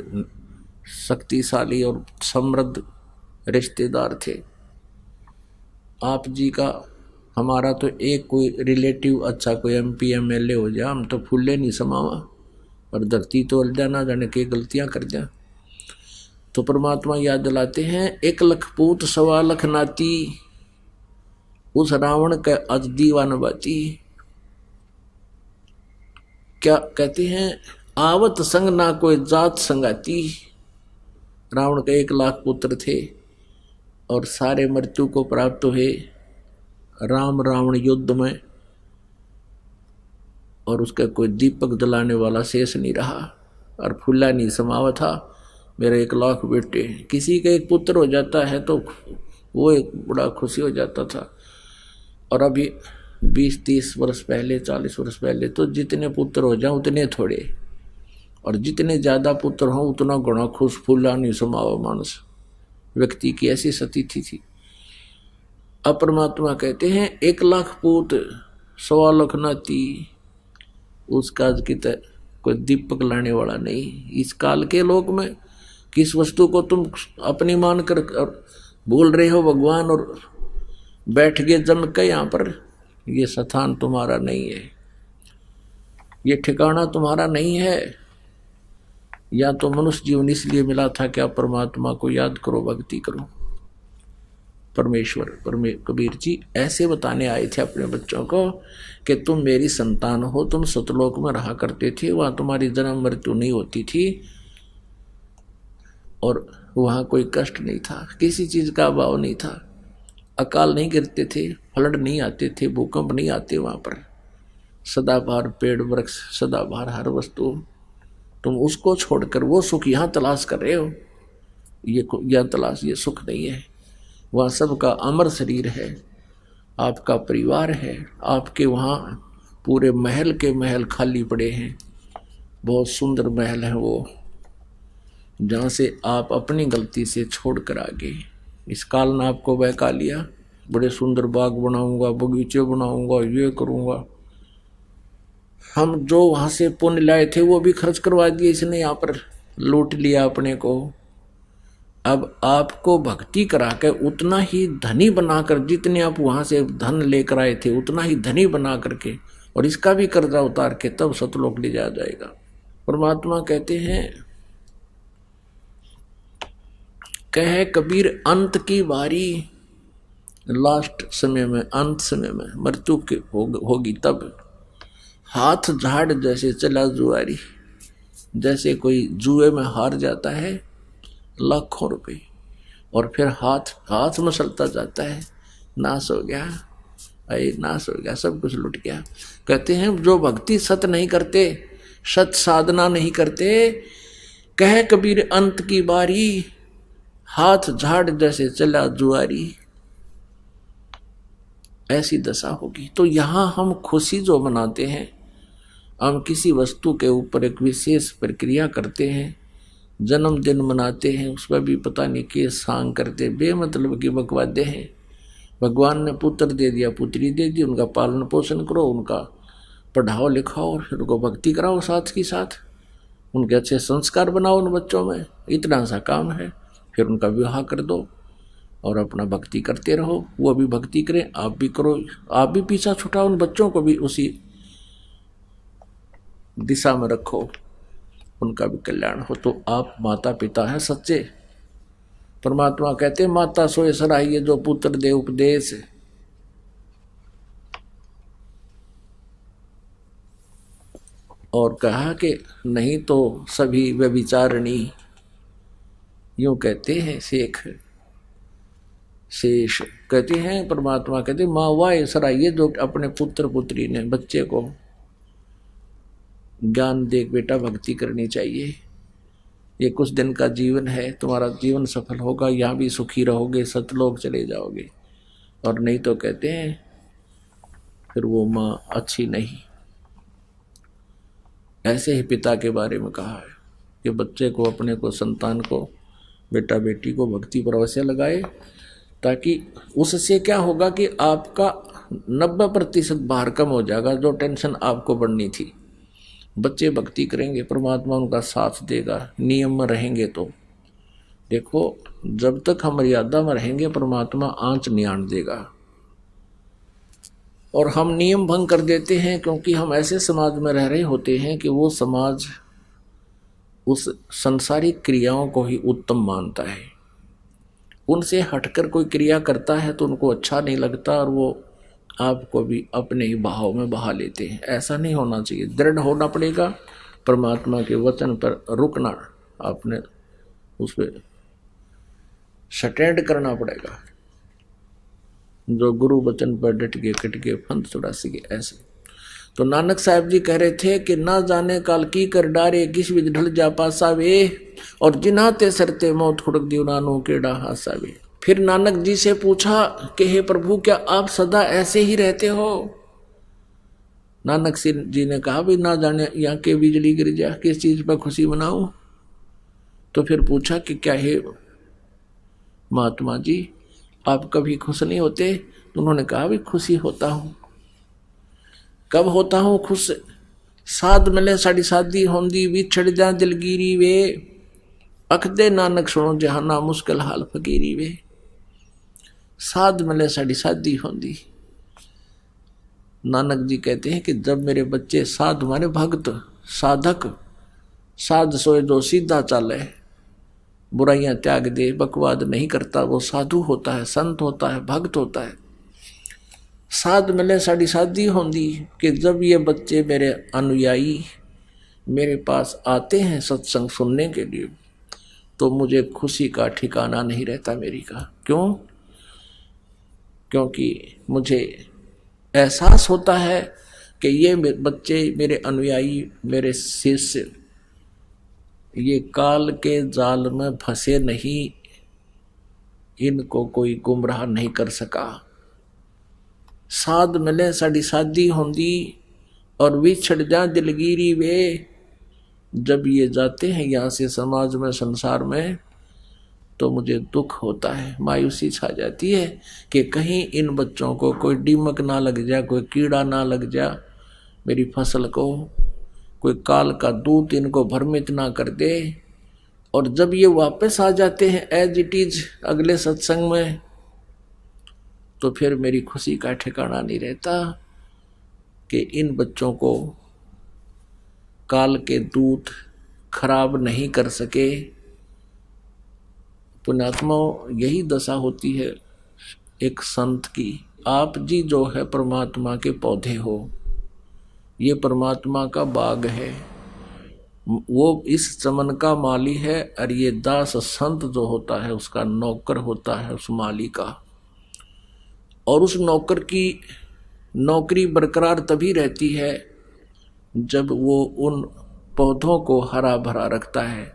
शक्तिशाली और समृद्ध रिश्तेदार थे। आप जी का हमारा तो एक कोई रिलेटिव अच्छा कोई MP MLA हो जाए, हम तो फूले नहीं समावा, और धरती तो उल्टा ना जाने के गलतियां कर दिया। तो परमात्मा याद दिलाते हैं 1 लाख पूत 1.25 लाख नाती, उस रावण के आज दीवान बाती। क्या कहते हैं, आवत संग ना कोई जात संगाती। रावण के 1 लाख पुत्र थे और सारे मृत्यु को प्राप्त हुए राम रावण युद्ध में, और उसका कोई दीपक जलाने वाला शेष नहीं रहा, और फूला नहीं समावा था। मेरे 1 लाख बेटे, किसी का एक पुत्र हो जाता है तो वो एक बड़ा खुशी हो जाता था। और अभी 20-30 वर्ष पहले, 40 वर्ष पहले तो जितने पुत्र हो जाए उतने थोड़े, और जितने ज्यादा पुत्र हों उतना गुणा खुश, फूला नहीं समावा मानस। व्यक्ति की ऐसी स्थिति थी। अब परमात्मा कहते हैं 1 लाख पूत 1.25 लाख नाती, उस काज की कोई दीपक लाने वाला नहीं। इस काल के लोक में किस वस्तु को तुम अपनी मान कर बोल रहे हो भगवान, और बैठ गए जम के यहाँ पर ये स्थान तुम्हारा नहीं है, ये ठिकाना तुम्हारा नहीं है। या तो मनुष्य जीवन इसलिए मिला था कि आप परमात्मा को याद करो, भक्ति करो। परमेश्वर कबीर जी ऐसे बताने आए थे अपने बच्चों को कि तुम मेरी संतान हो, तुम सतलोक में रहा करते थे, वहां तुम्हारी जन्म मृत्यु नहीं होती थी और वहां कोई कष्ट नहीं था, किसी चीज का अभाव नहीं था, अकाल नहीं गिरते थे, फ्लड नहीं आते थे, भूकंप नहीं आते वहां पर, सदाबहार पेड़ वृक्ष, सदाबहार हर वस्तु। तुम उसको छोड़कर वो सुख यहाँ तलाश कर रहे हो, ये यहाँ तलाश, ये सुख नहीं है। वहाँ सबका अमर शरीर है, आपका परिवार है, आपके वहाँ पूरे महल के महल खाली पड़े हैं, बहुत सुंदर महल है वो, जहाँ से आप अपनी गलती से छोड़ कर आ गए। इस काल ने आपको बहका लिया, बड़े सुंदर बाग बनाऊंगा, बगीचे बनाऊंगा, ये करूंगा। हम जो वहाँ से पुण्य लाए थे वो भी खर्च करवा दिए इसने, यहाँ पर लूट लिया अपने को। अब आपको भक्ति करा के उतना ही धनी बनाकर, जितने आप वहां से धन लेकर आए थे उतना ही धनी बना करके और इसका भी कर्जा उतार के तब सतलोक ले जाया जाएगा। परमात्मा कहते हैं, कहे कबीर अंत की बारी, लास्ट समय में, अंत समय में मृत्यु की होगी तब, हाथ झाड़ जैसे चला जुआरी। जैसे कोई जुए में हार जाता है लाखों रुपए और फिर हाथ मसलता जाता है, नाश हो गया, अरे नाश हो गया, सब कुछ लुट गया। कहते हैं जो भक्ति सत नहीं करते, सत साधना नहीं करते, कहे कबीर अंत की बारी, हाथ झाड़ जैसे चला जुआरी, ऐसी दशा होगी। तो यहाँ हम खुशी जो मनाते हैं, हम किसी वस्तु के ऊपर एक विशेष प्रक्रिया करते हैं, जन्मदिन मनाते हैं, उसका भी पता नहीं कि सांग करते, बेमतलब की बकवादे हैं। भगवान ने पुत्र दे दिया, पुत्री दे दी, उनका पालन पोषण करो, उनका पढ़ाओ लिखाओ और फिर उनको भक्ति कराओ, साथ के साथ उनके अच्छे संस्कार बनाओ उन बच्चों में, इतना सा काम है। फिर उनका विवाह कर दो और अपना भक्ति करते रहो, वो भी भक्ति करें, आप भी करो, आप भी पीछा छुटाओ, उन बच्चों को भी उसी दिशा में रखो, उनका भी कल्याण हो। तो आप माता पिता हैं सच्चे। परमात्मा कहते हैं, माता सोए सराहिए जो पुत्र दे उपदेश। और कहा कि नहीं तो सभी व्यभिचारिणी, यूं कहते हैं शेष कहते हैं, परमात्मा कहते हैं माँ वाह सराहिए जो अपने पुत्र पुत्री ने, बच्चे को ज्ञान देख बेटा भक्ति करनी चाहिए, ये कुछ दिन का जीवन है, तुम्हारा जीवन सफल होगा, यहाँ भी सुखी रहोगे, सतलोक चले जाओगे। और नहीं तो कहते हैं फिर वो माँ अच्छी नहीं। ऐसे ही पिता के बारे में कहा है कि बच्चे को, अपने को, संतान को, बेटा बेटी को भक्ति पर अवश्य लगाए, ताकि उससे क्या होगा कि आपका 90% भार कम हो जाएगा, जो टेंशन आपको बढ़नी थी। बच्चे भक्ति करेंगे, परमात्मा उनका साथ देगा, नियम में रहेंगे। तो देखो जब तक हम मर्यादा में रहेंगे परमात्मा आंच नहीं आने देगा। और हम नियम भंग कर देते हैं क्योंकि हम ऐसे समाज में रह रहे होते हैं कि वो समाज उस संसारिक क्रियाओं को ही उत्तम मानता है। उनसे हटकर कोई क्रिया करता है तो उनको अच्छा नहीं लगता और वो आपको भी अपने ही बहाव में बहा लेते हैं। ऐसा नहीं होना चाहिए, दृढ़ होना पड़ेगा, परमात्मा के वचन पर रुकना, आपने उस पर स्टैंड करना पड़ेगा। जो गुरु वचन पर डट के कट के फंद चौरासी के ऐसे। तो नानक साहब जी कह रहे थे कि ना जाने काल की कर डारे, किस विध ढल जा पासा वे, और जिनाते सरते मौत खुड़क दीवानों केड़ा हासा वे। फिर नानक जी से पूछा कि हे प्रभु क्या आप सदा ऐसे ही रहते हो? नानक जी ने कहा भी ना जाने यहाँ के बिजली गिर जा, किस चीज पर खुशी मनाऊं? तो फिर पूछा कि क्या हे महात्मा जी आप कभी खुश नहीं होते? तो उन्होंने कहा भी खुशी होता हूं। कब होता हूं खुश? साध मिले साड़ी शादी होंदी, बिछड़ जा दिलगिरी वे, अख दे नानक सुनो जहाना मुश्किल हाल फकीरी वे। साध मिले साड़ी शादी होंदी, नानक जी कहते हैं कि जब मेरे बच्चे साध माने भक्त साधक, साध सोए जो सीधा चाले, बुराइयां त्याग दे, बकवाद नहीं करता, वो साधु होता है, संत होता है, भक्त होता है। साध मिले साड़ी शादी होंगी कि जब ये बच्चे मेरे अनुयायी मेरे पास आते हैं सत्संग सुनने के लिए, तो मुझे खुशी का ठिकाना नहीं रहता मेरी का। क्यों? क्योंकि मुझे एहसास होता है कि ये बच्चे मेरे अनुयायी, मेरे शिष्य, ये काल के जाल में फंसे नहीं, इनको कोई गुमराह नहीं कर सका। साध मिले साड़ी शादी होंगी और विछड़ जा दिलगिरी वे। जब ये जाते हैं यहाँ से समाज में, संसार में, तो मुझे दुख होता है, मायूसी छा जाती है कि कहीं इन बच्चों को कोई दीमक ना लग जा, कोई कीड़ा ना लग जा मेरी फसल को, कोई काल का दूत इनको भ्रमित ना कर दे। और जब ये वापस आ जाते हैं एज इट इज अगले सत्संग में, तो फिर मेरी खुशी का ठिकाना नहीं रहता कि इन बच्चों को काल के दूत खराब नहीं कर सके। पुण्यात्मा, यही दशा होती है एक संत की। आप जी जो है परमात्मा के पौधे हो, ये परमात्मा का बाग है, वो इस चमन का माली है, और ये दास संत जो होता है उसका नौकर होता है उस माली का। और उस नौकर की नौकरी बरकरार तभी रहती है जब वो उन पौधों को हरा भरा रखता है,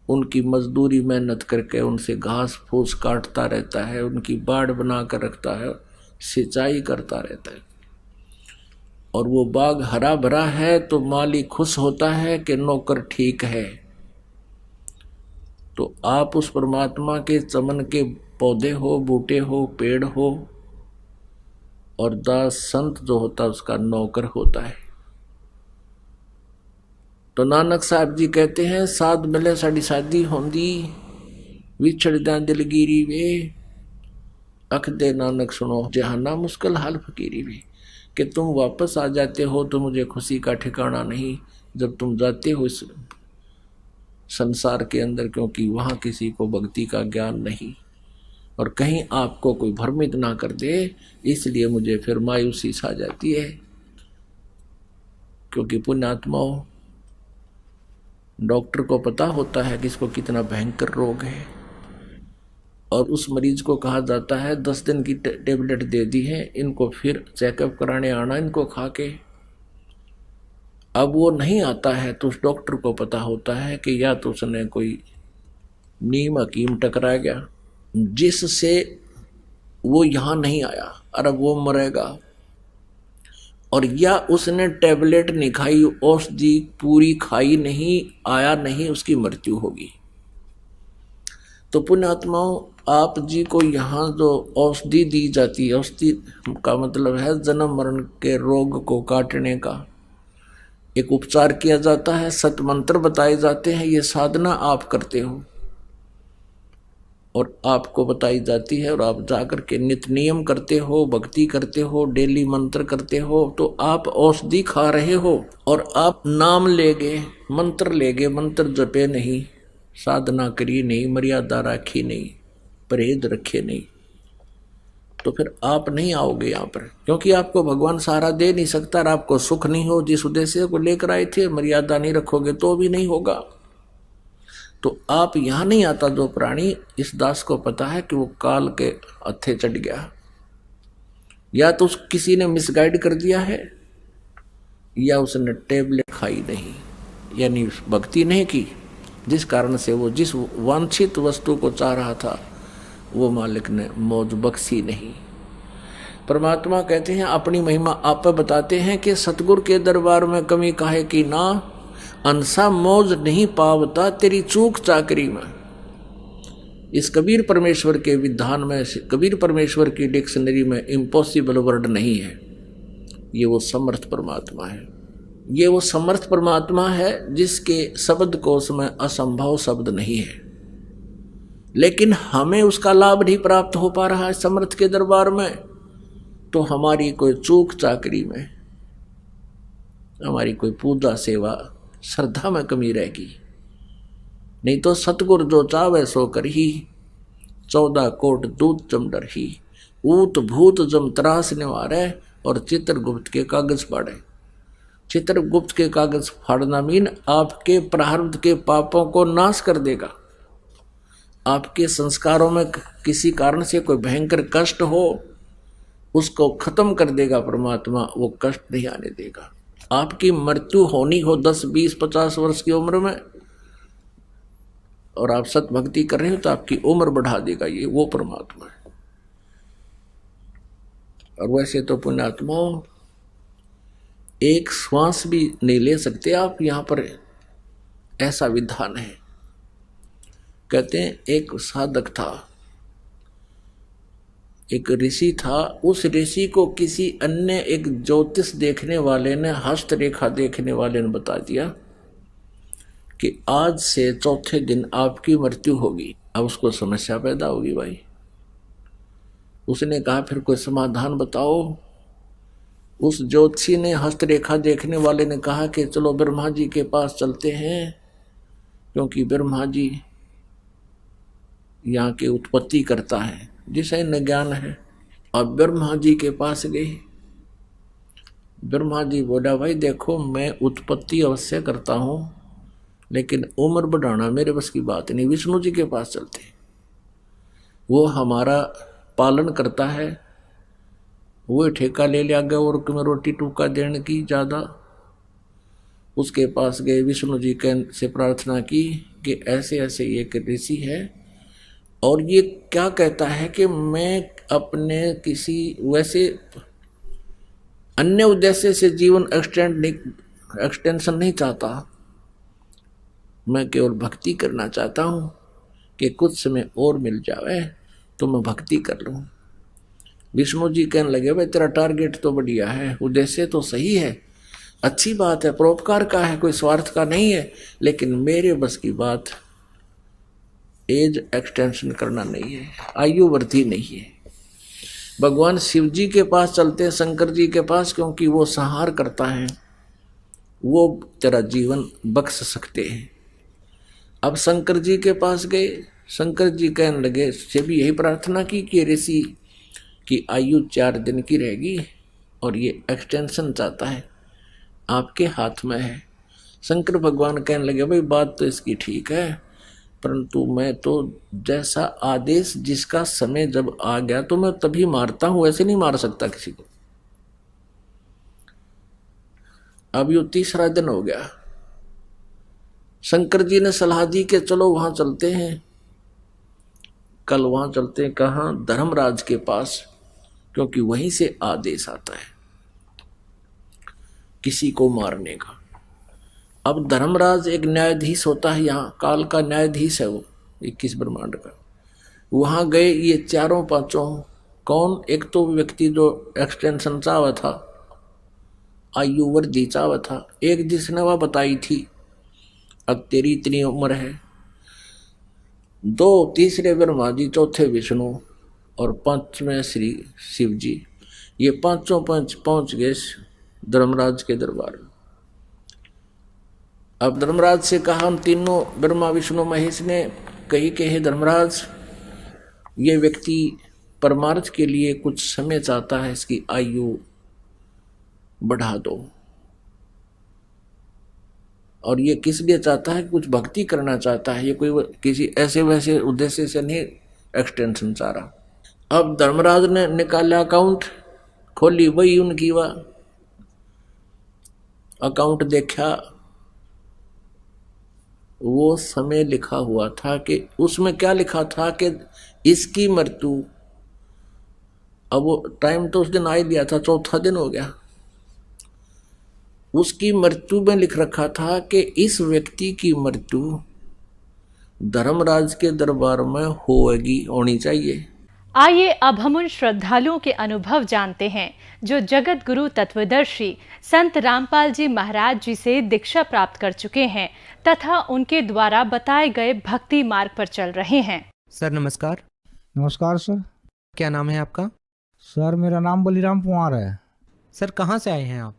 उनकी मजदूरी मेहनत करके उनसे घास फूस काटता रहता है, उनकी बाड़ बना कर रखता है, सिंचाई करता रहता है, और वो बाग हरा भरा है तो माली खुश होता है कि नौकर ठीक है। तो आप उस परमात्मा के चमन के पौधे हो, बूटे हो, पेड़ हो, और दास संत जो होता है उसका नौकर होता है। तो नानक साहब जी कहते हैं, साध मिले साड़ी शादी होंगी, विछड़ जा दिलगिरी वे, अख दे नानक सुनो जहाना मुश्किल हाल फकीरी वे। कि तुम वापस आ जाते हो तो मुझे खुशी का ठिकाना नहीं जब तुम जाते हो इस संसार के अंदर, क्योंकि वहाँ किसी को भक्ति का ज्ञान नहीं, और कहीं आपको कोई भ्रमित ना कर दे, इसलिए मुझे फिर मायूसी छा जाती है। क्योंकि पुण्यात्माओं, डॉक्टर को पता होता है कि इसको कितना भयंकर रोग है, और उस मरीज को कहा जाता है 10 दिन की टेबलेट दे दी है, इनको फिर चेकअप कराने आना, इनको खा के। अब वो नहीं आता है तो उस डॉक्टर को पता होता है कि या तो उसने कोई नीम हकीम टकरा गया जिससे वो यहाँ नहीं आया और अब वो मरेगा, और या उसने टेबलेट नहीं खाई, औषधि पूरी खाई नहीं, आया नहीं, उसकी मृत्यु होगी। तो पुण्यात्माओं, आप जी को यहाँ जो औषधि दी जाती है, औषधि का मतलब है जन्म मरण के रोग को काटने का एक उपचार किया जाता है, सतमंत्र बताए जाते हैं, ये साधना आप करते हो और आपको बताई जाती है, और आप जाकर के नित्य नियम करते हो, भक्ति करते हो, डेली मंत्र करते हो, तो आप औषधि खा रहे हो और आप नाम लेगे, मंत्र लेगे, मंत्र जपे नहीं, साधना करी नहीं, मर्यादा रखी नहीं, परहेज रखे नहीं, तो फिर आप नहीं आओगे यहाँ पर, क्योंकि आपको भगवान सहारा दे नहीं सकता, और आपको सुख नहीं हो जिस उद्देश्य को लेकर आए थे, मर्यादा नहीं रखोगे तो भी नहीं होगा। तो आप यहाँ नहीं आता जो प्राणी, इस दास को पता है कि वो काल के हत्थे चढ़ गया, या तो किसी ने मिसगाइड कर दिया है, या उसने टेबलेट खाई नहीं, यानी भक्ति नहीं की, जिस कारण से वो जिस वांछित वस्तु को चाह रहा था वो मालिक ने मौज बख्शी नहीं। परमात्मा कहते हैं, अपनी महिमा आप बताते हैं कि सतगुरु के दरबार में कमी काहे की ना, अंसा मौज नहीं पावता तेरी चूक चाकरी में। इस कबीर परमेश्वर के विधान में, कबीर परमेश्वर की डिक्शनरी में इम्पॉसिबल वर्ड नहीं है। ये वो समर्थ परमात्मा है, ये वो समर्थ परमात्मा है जिसके शब्द कोश में असंभव शब्द नहीं है, लेकिन हमें उसका लाभ नहीं प्राप्त हो पा रहा है समर्थ के दरबार में, तो हमारी कोई चूक चाकरी में, हमारी कोई पूजा सेवा श्रद्धा में कमी रहेगी। नहीं तो सतगुर जो चावे सो कर ही, 14 कोट दूत जम डर ही। ऊत भूत जम त्रास निवारे और चित्रगुप्त के कागज फाड़े। चित्रगुप्त के कागज फाड़ना मीन आपके प्रारब्ध के पापों को नाश कर देगा। आपके संस्कारों में किसी कारण से कोई भयंकर कष्ट हो, उसको खत्म कर देगा परमात्मा, वो कष्ट नहीं आने देगा। आपकी मृत्यु होनी हो 10, 20, 50 वर्ष की उम्र में और आप सत भक्ति कर रहे हो तो आपकी उम्र बढ़ा देगा, ये वो परमात्मा है। और वैसे तो पुण्यात्मा एक श्वास भी नहीं ले सकते आप, यहां पर ऐसा विधान है। कहते हैं एक साधक था, एक ऋषि था। उस ऋषि को किसी अन्य एक ज्योतिष देखने वाले ने, हस्तरेखा देखने वाले ने बता दिया कि आज से चौथे दिन आपकी मृत्यु होगी। अब उसको समस्या पैदा होगी भाई। उसने कहा फिर कोई समाधान बताओ। उस ज्योतिषी ने, हस्तरेखा देखने वाले ने कहा कि चलो ब्रह्मा जी के पास चलते हैं, क्योंकि ब्रह्मा जी यहाँ की उत्पत्ति करता है, जिसे न ज्ञान है। अब ब्रह्मा जी के पास गए। ब्रह्मा जी बोला भाई देखो मैं उत्पत्ति अवश्य करता हूँ, लेकिन उम्र बढ़ाना मेरे बस की बात नहीं। विष्णु जी के पास चलते, वो हमारा पालन करता है, वो ठेका ले लिया गया और तुम्हें रोटी टूका देने की ज़्यादा। उसके पास गए, विष्णु जी के से प्रार्थना की कि ऐसे ऐसे एक ऋषि है और ये क्या कहता है कि मैं अपने किसी वैसे अन्य उद्देश्य से जीवन एक्सटेंशन नहीं चाहता, मैं केवल भक्ति करना चाहता हूँ कि कुछ समय और मिल जाए तो मैं भक्ति कर लूँ। विष्णु जी कहने लगे भाई तेरा टारगेट तो बढ़िया है, उद्देश्य तो सही है, अच्छी बात है, परोपकार का है, कोई स्वार्थ का नहीं है, लेकिन मेरे बस की बात एज एक्सटेंशन करना नहीं है, आयु वृद्धि नहीं है। भगवान शिव जी के पास चलते हैं, शंकर जी के पास, क्योंकि वो संहार करता है, वो तेरा जीवन बख्श सकते हैं। अब शंकर जी के पास गए। शंकर जी कहने लगे, से भी यही प्रार्थना की कि ऋषि की आयु 4 दिन की रहेगी और ये एक्सटेंशन चाहता है, आपके हाथ में है। शंकर भगवान कहने लगे भाई बात तो इसकी ठीक है, परंतु मैं तो जैसा आदेश जिसका समय जब आ गया तो मैं तभी मारता हूं, ऐसे नहीं मार सकता किसी को। अब ये 3रा दिन हो गया। शंकर जी ने सलाह दी कि चलो वहां चलते हैं, कल वहां चलते हैं। कहाँ? धर्मराज के पास, क्योंकि वहीं से आदेश आता है किसी को मारने का। अब धर्मराज एक न्यायाधीश होता है, यहाँ काल का न्यायाधीश है वो, 21 ब्रह्मांड का। वहां गए ये 4-5 कौन? एक तो व्यक्ति जो एक्सटेंशन चाहता था, आयु वृद्धि चाहता था, एक जिसने वह बताई थी अब तेरी इतनी उम्र है, 2 तीसरे ब्रह्मा जी, चौथे विष्णु और 5वें श्री शिव जी। ये 5 पहुंच गए धर्मराज के दरबार में। अब धर्मराज से कहा, हम तीनों ब्रह्मा विष्णु महेश ने कही कि हे धर्मराज, ये व्यक्ति परमार्थ के लिए कुछ समय चाहता है, इसकी आयु बढ़ा दो। और ये किस लिए चाहता है? कुछ भक्ति करना चाहता है, ये कोई किसी ऐसे वैसे उद्देश्य से नहीं एक्सटेंशन चाह रहा। अब धर्मराज ने निकाला अकाउंट, खोली वही उनकी वह अकाउंट, देखा वो समय लिखा हुआ था कि उसमें क्या लिखा था कि इसकी मृत्यु, अब वो टाइम तो उस दिन आ ही लिया था, 4था दिन हो गया। उसकी मृत्यु में लिख रखा था कि इस व्यक्ति की मृत्यु धर्मराज के दरबार में होनी चाहिए। आइए अब हम उन श्रद्धालुओं के अनुभव जानते हैं जो जगत गुरु तत्वदर्शी संत रामपाल जी महाराज जी से दीक्षा प्राप्त कर चुके हैं तथा उनके द्वारा बताए गए भक्ति मार्ग पर चल रहे हैं। सर नमस्कार। नमस्कार सर। क्या नाम है आपका? सर मेरा नाम बलिराम कुमार है। सर कहाँ से आए हैं आप?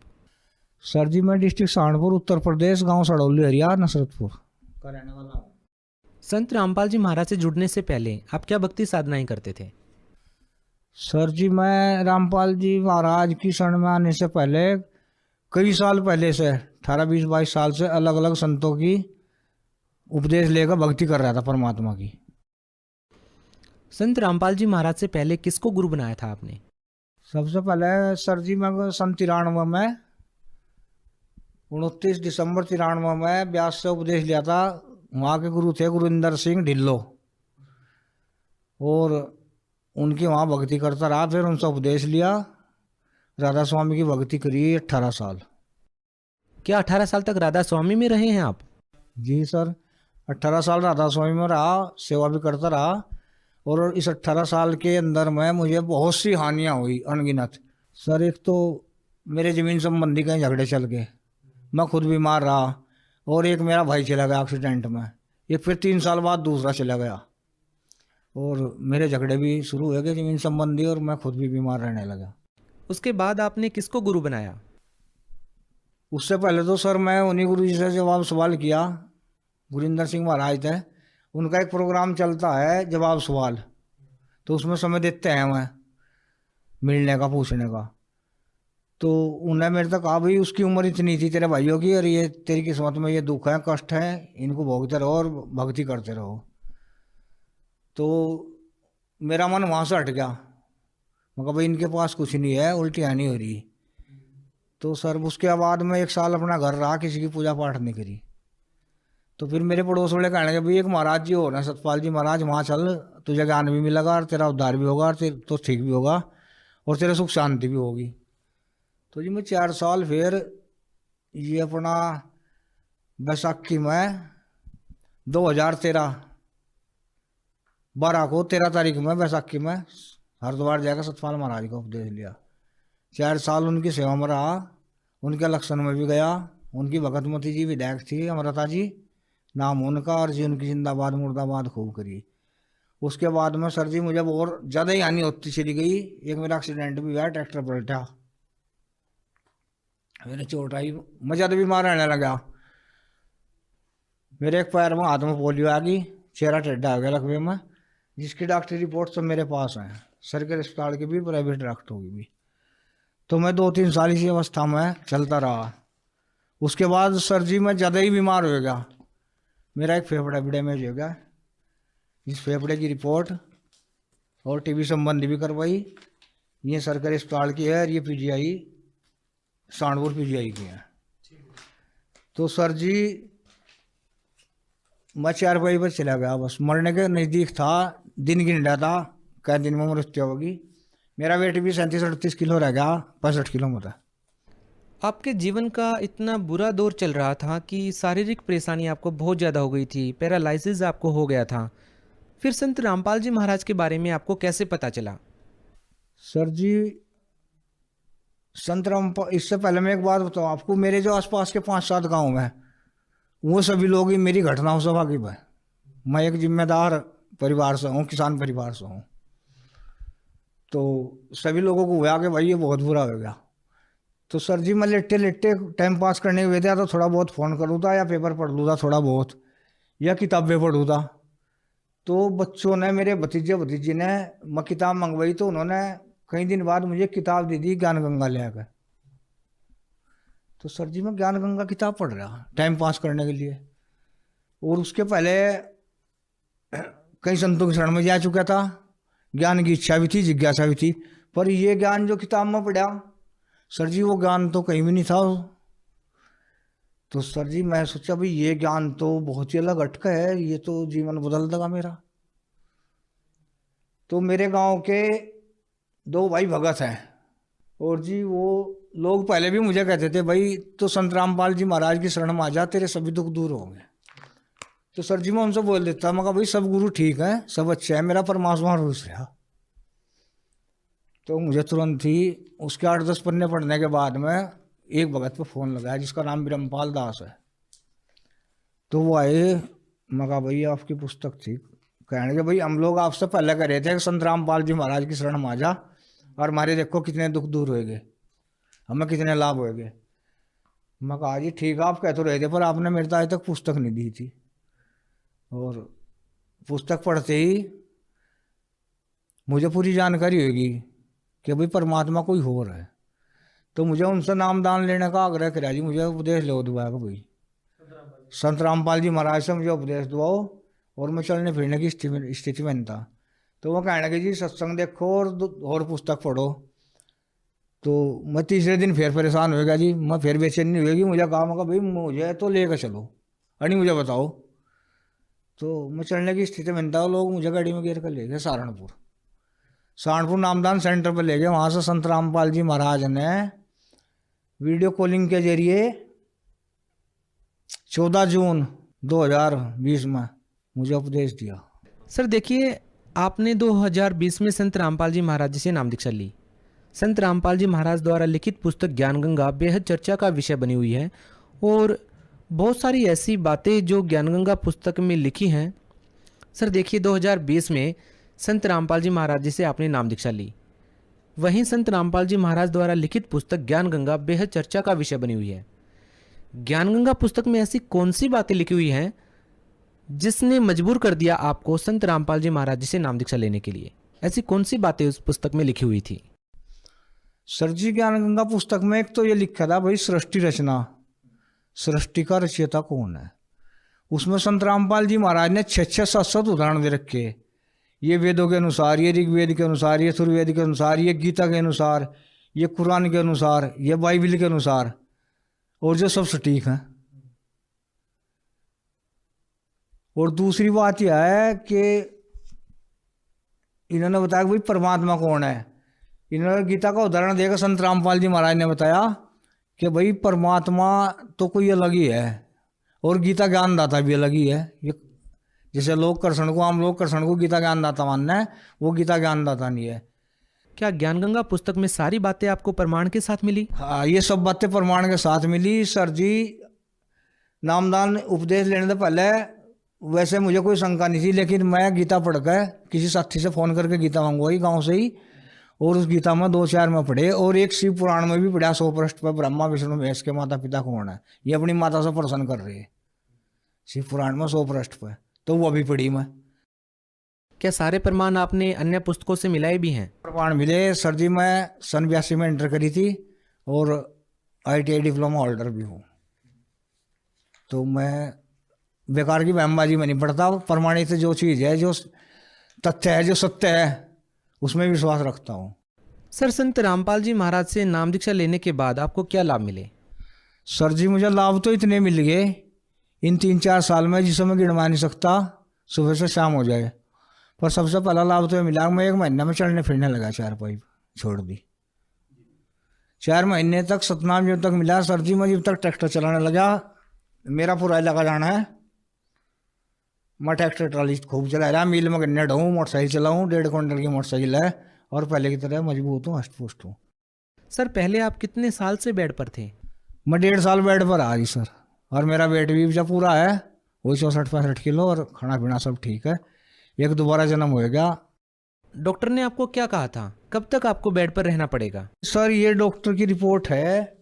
सर जी मैं डिस्ट्रिक्ट सहारनपुर उत्तर प्रदेश, गांव सड़ौली हरिया नसरतपुर का रहने वाला हूँ। संत रामपाल जी महाराज से जुड़ने से पहले आप क्या भक्ति साधनाएं करते थे? सर जी मैं रामपाल जी महाराज की शरण में आने से पहले कई साल पहले से 18, 20, 22 साल से अलग अलग संतों की उपदेश लेकर भक्ति कर रहा था परमात्मा की। संत रामपाल जी महाराज से पहले किसको गुरु बनाया था आपने? सबसे पहले सर जी मैं सन 93 में 29 दिसंबर 93 में व्यास से उपदेश लिया था। वहाँ के गुरु थे गुरिंदर सिंह ढिल्लो, और उनकी वहाँ भक्ति करता रहा। फिर उनसे उपदेश लिया, राधा स्वामी की भक्ति करी 18 साल। क्या 18 साल तक राधा स्वामी में रहे हैं आप? जी सर, 18 साल राधा स्वामी में रहा, सेवा भी करता रहा। और इस 18 साल के अंदर में मुझे बहुत सी हानियाँ हुई अनगिनत। सर एक तो मेरे ज़मीन संबंधी कहीं झगड़े चल गए, मैं खुद बीमार रहा, और एक मेरा भाई चला गया एक्सीडेंट में, एक फिर 3 साल बाद दूसरा चला गया, और मेरे झगड़े भी शुरू हुए गए ज़मीन संबंधी, और मैं खुद भी बीमार रहने लगा। उसके बाद आपने किसको गुरु बनाया? उससे पहले तो सर मैं उन्हीं गुरु जी से जवाब सवाल किया। गुरिंदर सिंह महाराज थे, उनका एक प्रोग्राम चलता है जवाब सवाल, तो उसमें समय देते हैं मैं मिलने का, पूछने का। तो उन्हें मेरे तक कहा भाई उसकी उम्र इतनी थी तेरे भाइयों की, और ये तेरी किस्मत में ये दुख है, कष्ट है, इनको भोगते रहो और भक्ति करते रहो। तो मेरा मन वहाँ से हट गया। मैं कहा भाई इनके पास कुछ नहीं है, उल्टियाँ नहीं हो रही। तो सर उसके बाद मैं 1 साल अपना घर रहा, किसी की पूजा पाठ नहीं करी। तो फिर मेरे पड़ोस वाले कहने लगे भाई एक महाराज जी हो ना सतपाल जी महाराज, वहाँ चल, तुझे ज्ञान भी मिलेगा और तेरा उद्धार भी होगा, और तो ठीक भी होगा, और तेरे सुख शांति भी होगी। तो जी मैं 4 साल फिर ये अपना बैसाखी में 2013 12 को 13 तारीख में बैसाखी में हरिद्वार जाकर सतपाल महाराज का उपदेश लिया। 4 साल उनकी सेवा में रहा, उनके लक्षण में भी गया। उनकी भगतमती जी विधायक थी, अमृता जी नाम उनका, और जी उनकी जिंदाबाद मुर्दाबाद खूब करी। उसके बाद में सर जी मुझे और ज़्यादा ही हानि होती चली गई। एक मेरा एक्सीडेंट भी हुआ, ट्रैक्टर पलटा, मेरे चोट आई, मैं ज़्यादा बीमार रहने लगा। मेरे एक पैर में हाथ में पोलियो आ गई, चेहरा टेढ़ा हो गया लकवे में, जिसकी डॉक्टरी रिपोर्ट सब मेरे पास है, सरकारी अस्पताल की भी, प्राइवेट डॉक्टर की भी। तो मैं 2-3 साल इसी अवस्था में चलता रहा। उसके बाद सर जी मैं ज़्यादा ही बीमार हो गया। मेरा एक फेफड़ा भी डैमेज हो गया, इस फेफड़े की रिपोर्ट और टीबी संबंधी भी करवाई। ये सरकारी अस्पताल की है, और ये पीजीआई सहारनपुर पीजीआई की है। तो सर जी मैं 4 बजे पर चला गया, बस मरने के नज़दीक था, दिन गिन रहा था क्या दिन में मृत्यु होगी। मेरा वेट भी 37-38 किलो रह गया, 65 किलो में था। आपके जीवन का इतना बुरा दौर चल रहा था कि शारीरिक परेशानी आपको बहुत ज़्यादा हो गई थी, पैरालिसिस आपको हो गया था। फिर संत रामपाल जी महाराज के बारे में आपको कैसे पता चला? सर जी संत रामपाल, इससे पहले मैं एक बात बताऊँ आपको, मेरे जो आसपास के 5-7 गाँव हैं वो सभी लोग ही मेरी घटनाओं से वाकिफ है। मैं एक जिम्मेदार परिवार से हूँ, किसान परिवार से हूँ। तो सभी लोगों को हुआ कि भाई ये बहुत बुरा हो गया। तो सर जी मैं लेटे लेटे टाइम पास करने के था, तो थोड़ा बहुत फ़ोन करूँ था, या पेपर पढ़ लूँ था थोड़ा बहुत, या किताबें पढ़ूँ था। तो बच्चों ने, मेरे भतीजे भतीजी ने, मैं किताब मंगवाई, तो उन्होंने कई दिन बाद मुझे किताब दे दी ज्ञान गंगा ले आकर। तो सर जी मैं ज्ञान गंगा किताब पढ़ रहा टाइम पास करने के लिए। और उसके पहले कई संतों की शरण में जा चुका था, ज्ञान की इच्छा भी थी, जिज्ञासा भी थी, पर ये ज्ञान जो किताब में पढ़ा सर जी वो ज्ञान तो कहीं भी नहीं था। तो सर जी मैं सोचा भाई ये ज्ञान तो बहुत ही अलग हटका है, ये तो जीवन बदल देगा मेरा। तो मेरे गांव के 2 भाई भगत हैं, और जी वो लोग पहले भी मुझे कहते थे भाई तो संत रामपाल जी महाराज की शरण में आ जा, तेरे सभी दुख दूर होंगे। तो सर जी मैं उनसे बोल देता, मैं कहा भाई सब गुरु ठीक है, सब अच्छा है, मेरा परमात्मा रुस रहा। तो मुझे तुरंत ही उसके 8-10 पन्ने पढ़ने के बाद में एक भगत पे फ़ोन लगाया जिसका नाम ब्रह्मपाल दास है। तो वो आए, मैं कहा भाई आपकी पुस्तक थी, कहने के भाई हम लोग आपसे पहले कह रहे थे कि संत रामपाल जी महाराज की शरण में आ जा, और हमारे देखो कितने दुख दूर होएगे, हमें कितने लाभ होएगे। मैं कहा जी ठीक है, आप कह तो रहे थे, पर आपने मेरे तो आज तक पुस्तक नहीं दी थी। और पुस्तक पढ़ते ही मुझे पूरी जानकारी होगी कि भाई परमात्मा कोई हो रहा है। तो मुझे उनसे नाम दान लेने का आग्रह करा जी, मुझे उपदेश लो दुआ का भाई, संत रामपाल जी महाराज से मुझे उपदेश दुआओ। और मैं चलने फिरने की स्थिति में नहीं था। तो वो कहने लगे जी सत्संग देखो और पुस्तक पढ़ो। तो मैं तीसरे दिन फिर परेशान हो गया जी, मैं फिर बेचैनी होगी। मुझे कहा भाई मुझे तो लेकर चलो, अरे मुझे बताओ। तो मैं चलने की स्थिति में था, लोग मुझे गाड़ी में घेर कर ले गए सहारनपुर नामदान सेंटर पर ले गए। वहाँ से संत रामपाल जी महाराज ने वीडियो कॉलिंग के जरिए 14 जून 2020 में मुझे उपदेश दिया। सर देखिए, आपने 2020 में संत रामपाल जी महाराज जी से नाम दीक्षा ली। संत रामपाल जी महाराज द्वारा लिखित पुस्तक ज्ञान गंगा बेहद चर्चा का विषय बनी हुई है और बहुत सारी ऐसी बातें जो ज्ञान गंगा पुस्तक में लिखी हैं। सर देखिए, 2020 में संत रामपाल जी महाराज जी से आपने नाम दीक्षा ली। वहीं संत रामपाल जी महाराज द्वारा लिखित पुस्तक ज्ञान गंगा बेहद चर्चा का विषय बनी हुई है। ज्ञान गंगा पुस्तक में ऐसी कौन सी बातें लिखी हुई हैं जिसने मजबूर कर दिया आपको संत रामपाल जी महाराज जी से नाम दीक्षा लेने के लिए? ऐसी कौन सी बातें उस पुस्तक में लिखी हुई थी? सर जी, ज्ञान गंगा पुस्तक में एक तो ये लिखा था भाई सृष्टि रचना, सृष्टि का रचयिता कौन है। उसमें संत रामपाल जी महाराज ने 6-7 उदाहरण दे रखे। ये वेदों के अनुसार, ये ऋग्वेद के अनुसार, ये यजुर्वेद के अनुसार, ये गीता के अनुसार, ये कुरान के अनुसार, ये बाइबल के अनुसार, और जो सब सटीक हैं। और दूसरी बात यह है कि इन्होंने बताया कि भाई परमात्मा कौन है। इन्होंने गीता का उदाहरण देकर संत रामपाल जी महाराज ने बताया कि भाई परमात्मा तो कोई अलग ही है और गीता ज्ञानदाता भी अलग ही है। ये जैसे लोग कृष्ण को, आम लोग कृष्ण को गीता ज्ञानदाता मानना है, वो गीता ज्ञानदाता नहीं है। क्या ज्ञान गंगा पुस्तक में सारी बातें आपको प्रमाण के साथ मिली? हाँ, ये सब बातें प्रमाण के साथ मिली। सर जी, नामदान उपदेश लेने से पहले वैसे मुझे कोई शंका नहीं थी, लेकिन मैं गीता पढ़कर किसी साथी से फ़ोन करके गीता मंगवाई गांव से ही, और उस गीता में 2-4 में पढ़े, और एक शिव पुराण में भी पढ़ा 100 पृष्ठ पर, ब्रह्मा विष्णु महेश के माता पिता कौन है। ये अपनी माता से प्रश्न कर रहे हैं शिव पुराण में 100 पृष्ठ पर, तो वो भी पढ़ी मैं। क्या सारे प्रमाण आपने अन्य पुस्तकों से मिलाए भी हैं? प्रमाण मिले सर जी। मैं सन 82 में एंटर करी थी और ITI डिप्लोमा होल्डर भी हूँ। तो मैं बेकार की बहमबाजी में नहीं पढ़ता। प्रमाणित जो चीज़ है, जो तथ्य है, जो सत्य है, उसमें विश्वास रखता हूँ। सर, संत रामपाल जी महाराज से नाम दीक्षा लेने के बाद आपको क्या लाभ मिले? सर जी, मुझे लाभ तो इतने मिल गए इन 3-4 साल में जिसे मैं गिनवा नहीं सकता, सुबह से शाम हो जाए। पर सबसे पहला लाभ तो मिला, मैं 1 महीने में चलने फिरने लगा, 4 पाइप छोड़ दी। 4 महीने तक सतनाम जब तक मिला सर जी, मैं जब तक ट्रैक्टर चलाने लगा, मेरा पूरा इलाका जाना है, मैं ट्रैक्टर ट्राली खूब चला रहा, मील में गन्ने ढोऊँ, मोटरसाइकिल चलाऊँ, 1.5 क्विंटल की मोटरसाइकिल है, और पहले की तरह मजबूत हूँ, हष्ट पुष्ट हूँ। सर, पहले आप कितने साल से बेड पर थे? मैं 1.5 साल बेड पर आ जी सर, और मेरा वेट भी जब पूरा है वही 64-65 किलो, और खाना पीना सब ठीक है। एक दोबारा जन्म हो गया। डॉक्टर ने आपको क्या कहा था, कब तक आपको बेड पर रहना पड़ेगा? सर, ये डॉक्टर की रिपोर्ट है,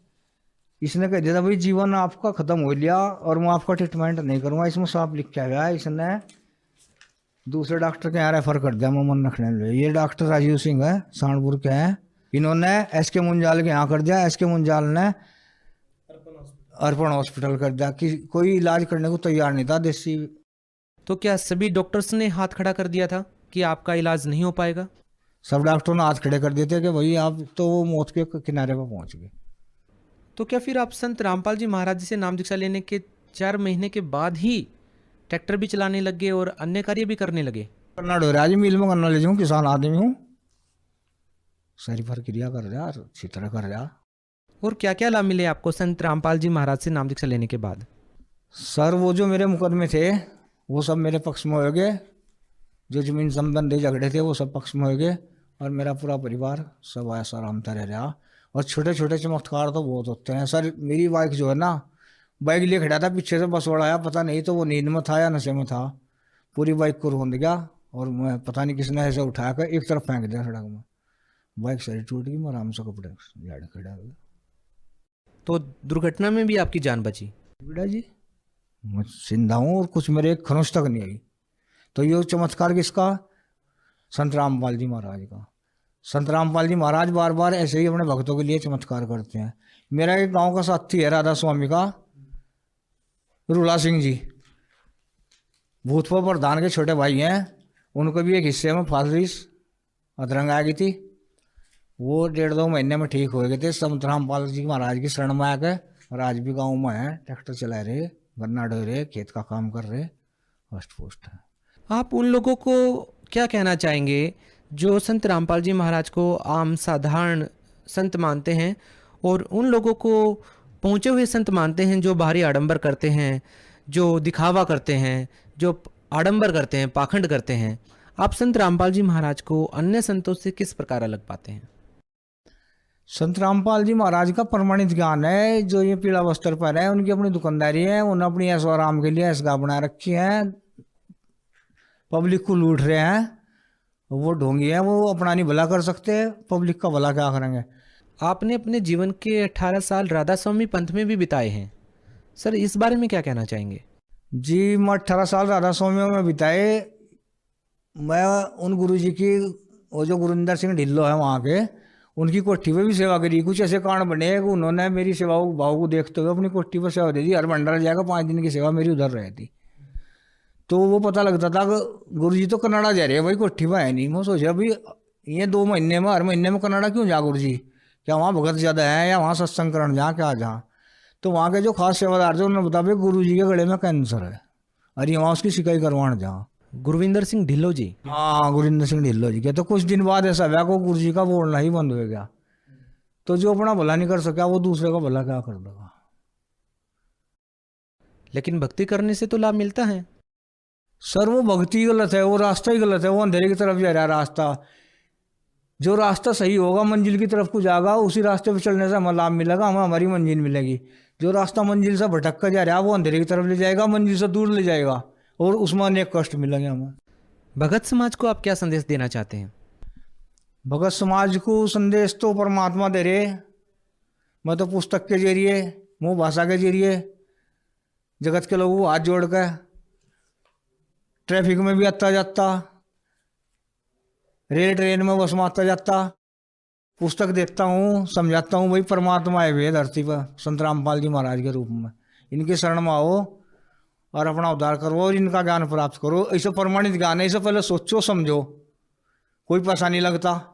इसने कह दिया था भाई जीवन आपका खत्म हो लिया और मैं आपका ट्रीटमेंट नहीं करूँगा, इसमें साफ लिखा गया। इसने दूसरे डॉक्टर के यहाँ रेफर कर दिया मन रखने लिए। ये डॉक्टर राजीव सिंह है, सहारनपुर के हैं, इन्होंने SK मुंजाल के यहाँ कर दिया, SK मुंजाल ने अर्पण हॉस्पिटल कर दिया, कि कोई इलाज करने को तैयार नहीं था देसी। तो क्या सभी डॉक्टर्स ने हाथ खड़ा कर दिया था कि आपका इलाज नहीं हो पाएगा? सब डॉक्टरों ने हाथ खड़े कर दिए थे कि भाई आप तो मौत के किनारे पर पहुंच गए। तो क्या फिर आप संत रामपाल जी महाराज जी से नाम दीक्षा लेने के 4 महीने के बाद ही ट्रैक्टर भी चलाने लग गए और अन्य कार्य भी करने लगे? करना डोरा जी, मिल में करना ले जाऊँ, किसान आदमी हूँ, सारी प्रक्रिया कर रहा, अच्छी तरह कर रहा। और क्या क्या लाभ मिले आपको संत रामपाल जी महाराज से नाम दीक्षा लेने के बाद? सर, वो जो मेरे मुकदमे थे वो सब मेरे पक्ष में हो गए, जो जमीन संबंधी झगड़े थे वो सब पक्ष में हो गए, और मेरा पूरा परिवार सब ऐसा आरामता रह रहा। और छोटे छोटे चमत्कार तो बहुत होते हैं सर। मेरी बाइक जो है ना, बाइक लिए खड़ा था, पीछे से बस वाला आया, पता नहीं तो वो नींद में था या नशे में था, पूरी बाइक को रोंद गया, और मैं पता नहीं किसने ऐसे उठा कर एक तरफ फेंक दिया सड़क में, बाइक सारी टूट गई, मैं आराम से कपड़े झाड़ खड़ा हो गया। तो दुर्घटना में भी आपकी जान बची? बेटा जी मैं जिंदा हूँ और कुछ मेरे एक खरोंच तक नहीं आई। तो ये चमत्कार किसका? संत रामपाल जी महाराज का। संत रामपाल जी महाराज बार बार ऐसे ही अपने भक्तों के लिए चमत्कार करते हैं। मेरा एक गांव का साथी है राधा स्वामी का, रूला सिंह जी, भूतपूर्व प्रधान के छोटे भाई हैं। उनको भी एक हिस्से में फालरिस अधरंग आ गई थी। वो 1.5-2 महीने में ठीक हो गए थे। संत रामपाल जी महाराज की शरण में आकर और आज भी गाँव में है, ट्रैक्टर चला रहे, गन्ना ढो रहे, खेत का काम कर रहे, हष्ट पुष्ट है। आप उन लोगों को क्या कहना चाहेंगे जो संत रामपाल जी महाराज को आम साधारण संत मानते हैं और उन लोगों को पहुँचे हुए संत मानते हैं जो बाहरी आडंबर करते हैं, जो दिखावा करते हैं, जो आडंबर करते हैं, पाखंड करते हैं? आप संत रामपाल जी महाराज को अन्य संतों से किस प्रकार अलग पाते हैं? संत रामपाल जी महाराज का प्रमाणित ज्ञान है। जो ये पीला वस्त्र पर है उनकी अपनी दुकानदारी है, उन्होंने अपनी ऐसो आराम के लिए ऐसगा बना रखी है, पब्लिक को लूट रहे हैं। वो ढोंगी है, वो अपना नहीं भला कर सकते, पब्लिक का भला क्या करेंगे। आपने अपने जीवन के 18 साल राधा स्वामी पंथ में भी बिताए हैं सर, इस बारे में क्या कहना चाहेंगे? जी मैं 18 साल राधा स्वामी में बिताए। मैं उन गुरुजी की, वो जो गुरिंदर सिंह ढिल्लो है वहाँ के, उनकी कोठी पे भी सेवा करी। कुछ ऐसे कारण बने कि उन्होंने मेरी सेवा भाव को देखते हुए अपनी कोठी पर सेवा दे दी। हर भंडारा जाएगा 5 दिन की सेवा मेरी उधर रही थी। तो वो पता लगता था कि गुरुजी तो कनाडा जा रहे हैं, भाई कोठी में है नहीं। मैं सोचा अभी ये 2 महीने में, हर महीने में कनाडा क्यों जा गुरुजी, क्या वहाँ भगत ज़्यादा है या वहाँ सत्संग करण जहाँ क्या जहाँ। तो वहाँ के जो खास सेवादार थे उन्होंने बताया गुरुजी के गले में कैंसर है, अरे वहाँ उसकी शिकायत करवाने जहाँ। गुरविंदर सिंह ढिल्लो जी? हाँ गुरिंदर सिंह ढिल्लो जी के। तो कुछ दिन बाद ऐसा हुआ को गुरुजी का बोलना ही बंद हो गया। तो जो अपना भला नहीं कर सका वो दूसरे का भला क्या कर देगा। लेकिन भक्ति करने से तो लाभ मिलता है सर। वो भक्ति गलत है, वो रास्ता ही गलत है, वो अंधेरे की तरफ जा रहा है रास्ता। जो रास्ता सही होगा मंजिल की तरफ को जाएगा, उसी रास्ते पर चलने से हमें लाभ मिलेगा, हमें हमारी मंजिल मिलेगी। जो रास्ता मंजिल से भटक कर जा रहा है वो अंधेरे की तरफ ले जाएगा, मंजिल से दूर ले जाएगा और उसमें अनेक कष्ट मिलेंगे हमें। भगत समाज को आप क्या संदेश देना चाहते हैं? भगत समाज को संदेश तो परमात्मा दे रहे। मैं तो पुस्तक के जरिए, मुँह भाषा के जरिए जगत के लोगों को हाथ जोड़ कर, ट्रैफिक में भी आता जाता, रेल ट्रेन में बस में आता जाता, पुस्तक देता हूँ, समझाता हूँ भाई परमात्मा है वे धरती पर संत रामपाल जी महाराज के रूप में। इनके शरण में आओ और अपना उद्धार करो और इनका ज्ञान प्राप्त करो। ऐसे प्रमाणित ज्ञान है, इसे पहले सोचो समझो, कोई पैसा नहीं लगता,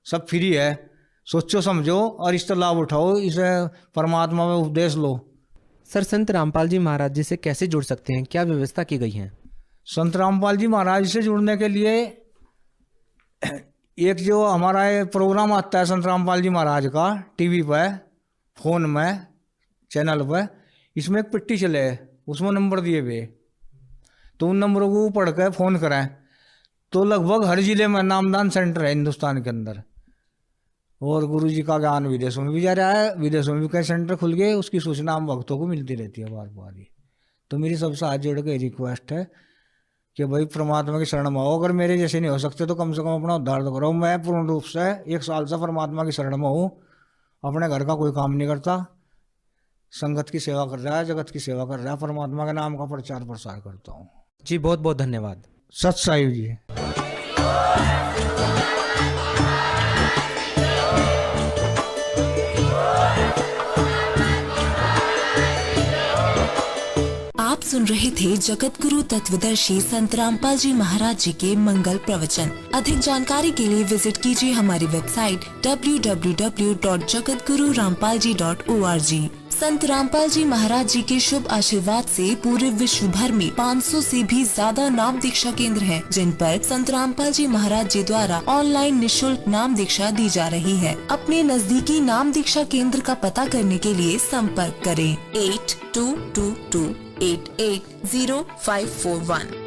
सब फ्री है। सोचो समझो और इसका लाभ उठाओ, इसे परमात्मा में उपदेश लो। सर संत रामपाल जी महाराज जी से कैसे जुड़ सकते हैं, क्या व्यवस्था की गई है? संत रामपाल जी महाराज से जुड़ने के लिए एक जो हमारा प्रोग्राम आता है संत रामपाल जी महाराज का टीवी पर, फोन में, चैनल पर, इसमें एक पिट्टी चले, उसमें नंबर दिए हुए। तो उन नंबरों को पढ़ कर फ़ोन करें तो लगभग हर जिले में नामदान सेंटर है हिंदुस्तान के अंदर। और गुरुजी का ज्ञान विदेशों में भी जा रहा है, विदेशों में भी कई सेंटर खुल गए, उसकी सूचना हम भक्तों को मिलती रहती है बार बार ही। तो मेरी सबसे हाथ जोड़ के रिक्वेस्ट है कि भाई परमात्मा की शरण में आओ। अगर मेरे जैसे नहीं हो सकते तो कम से कम अपना उद्धार तो करो। मैं पूर्ण रूप से 1 साल से परमात्मा की शरण में हूँ, अपने घर का कोई काम नहीं करता, संगत की सेवा कर रहा है, जगत की सेवा कर रहा है, परमात्मा के नाम का प्रचार प्रसार करता हूँ। जी बहुत बहुत धन्यवाद। सत साहिब जी। आप सुन रहे थे जगत गुरु तत्वदर्शी संत रामपाल जी महाराज जी के मंगल प्रवचन। अधिक जानकारी के लिए विजिट कीजिए हमारी वेबसाइट www.jagatgururampalji.org। संत रामपाल जी महाराज जी के शुभ आशीर्वाद से पूरे विश्व भर में 500 से भी ज्यादा नाम दीक्षा केंद्र हैं, जिन पर संत रामपाल जी महाराज जी द्वारा ऑनलाइन निशुल्क नाम दीक्षा दी जा रही है। अपने नजदीकी नाम दीक्षा केंद्र का पता करने के लिए संपर्क करें 8222880541।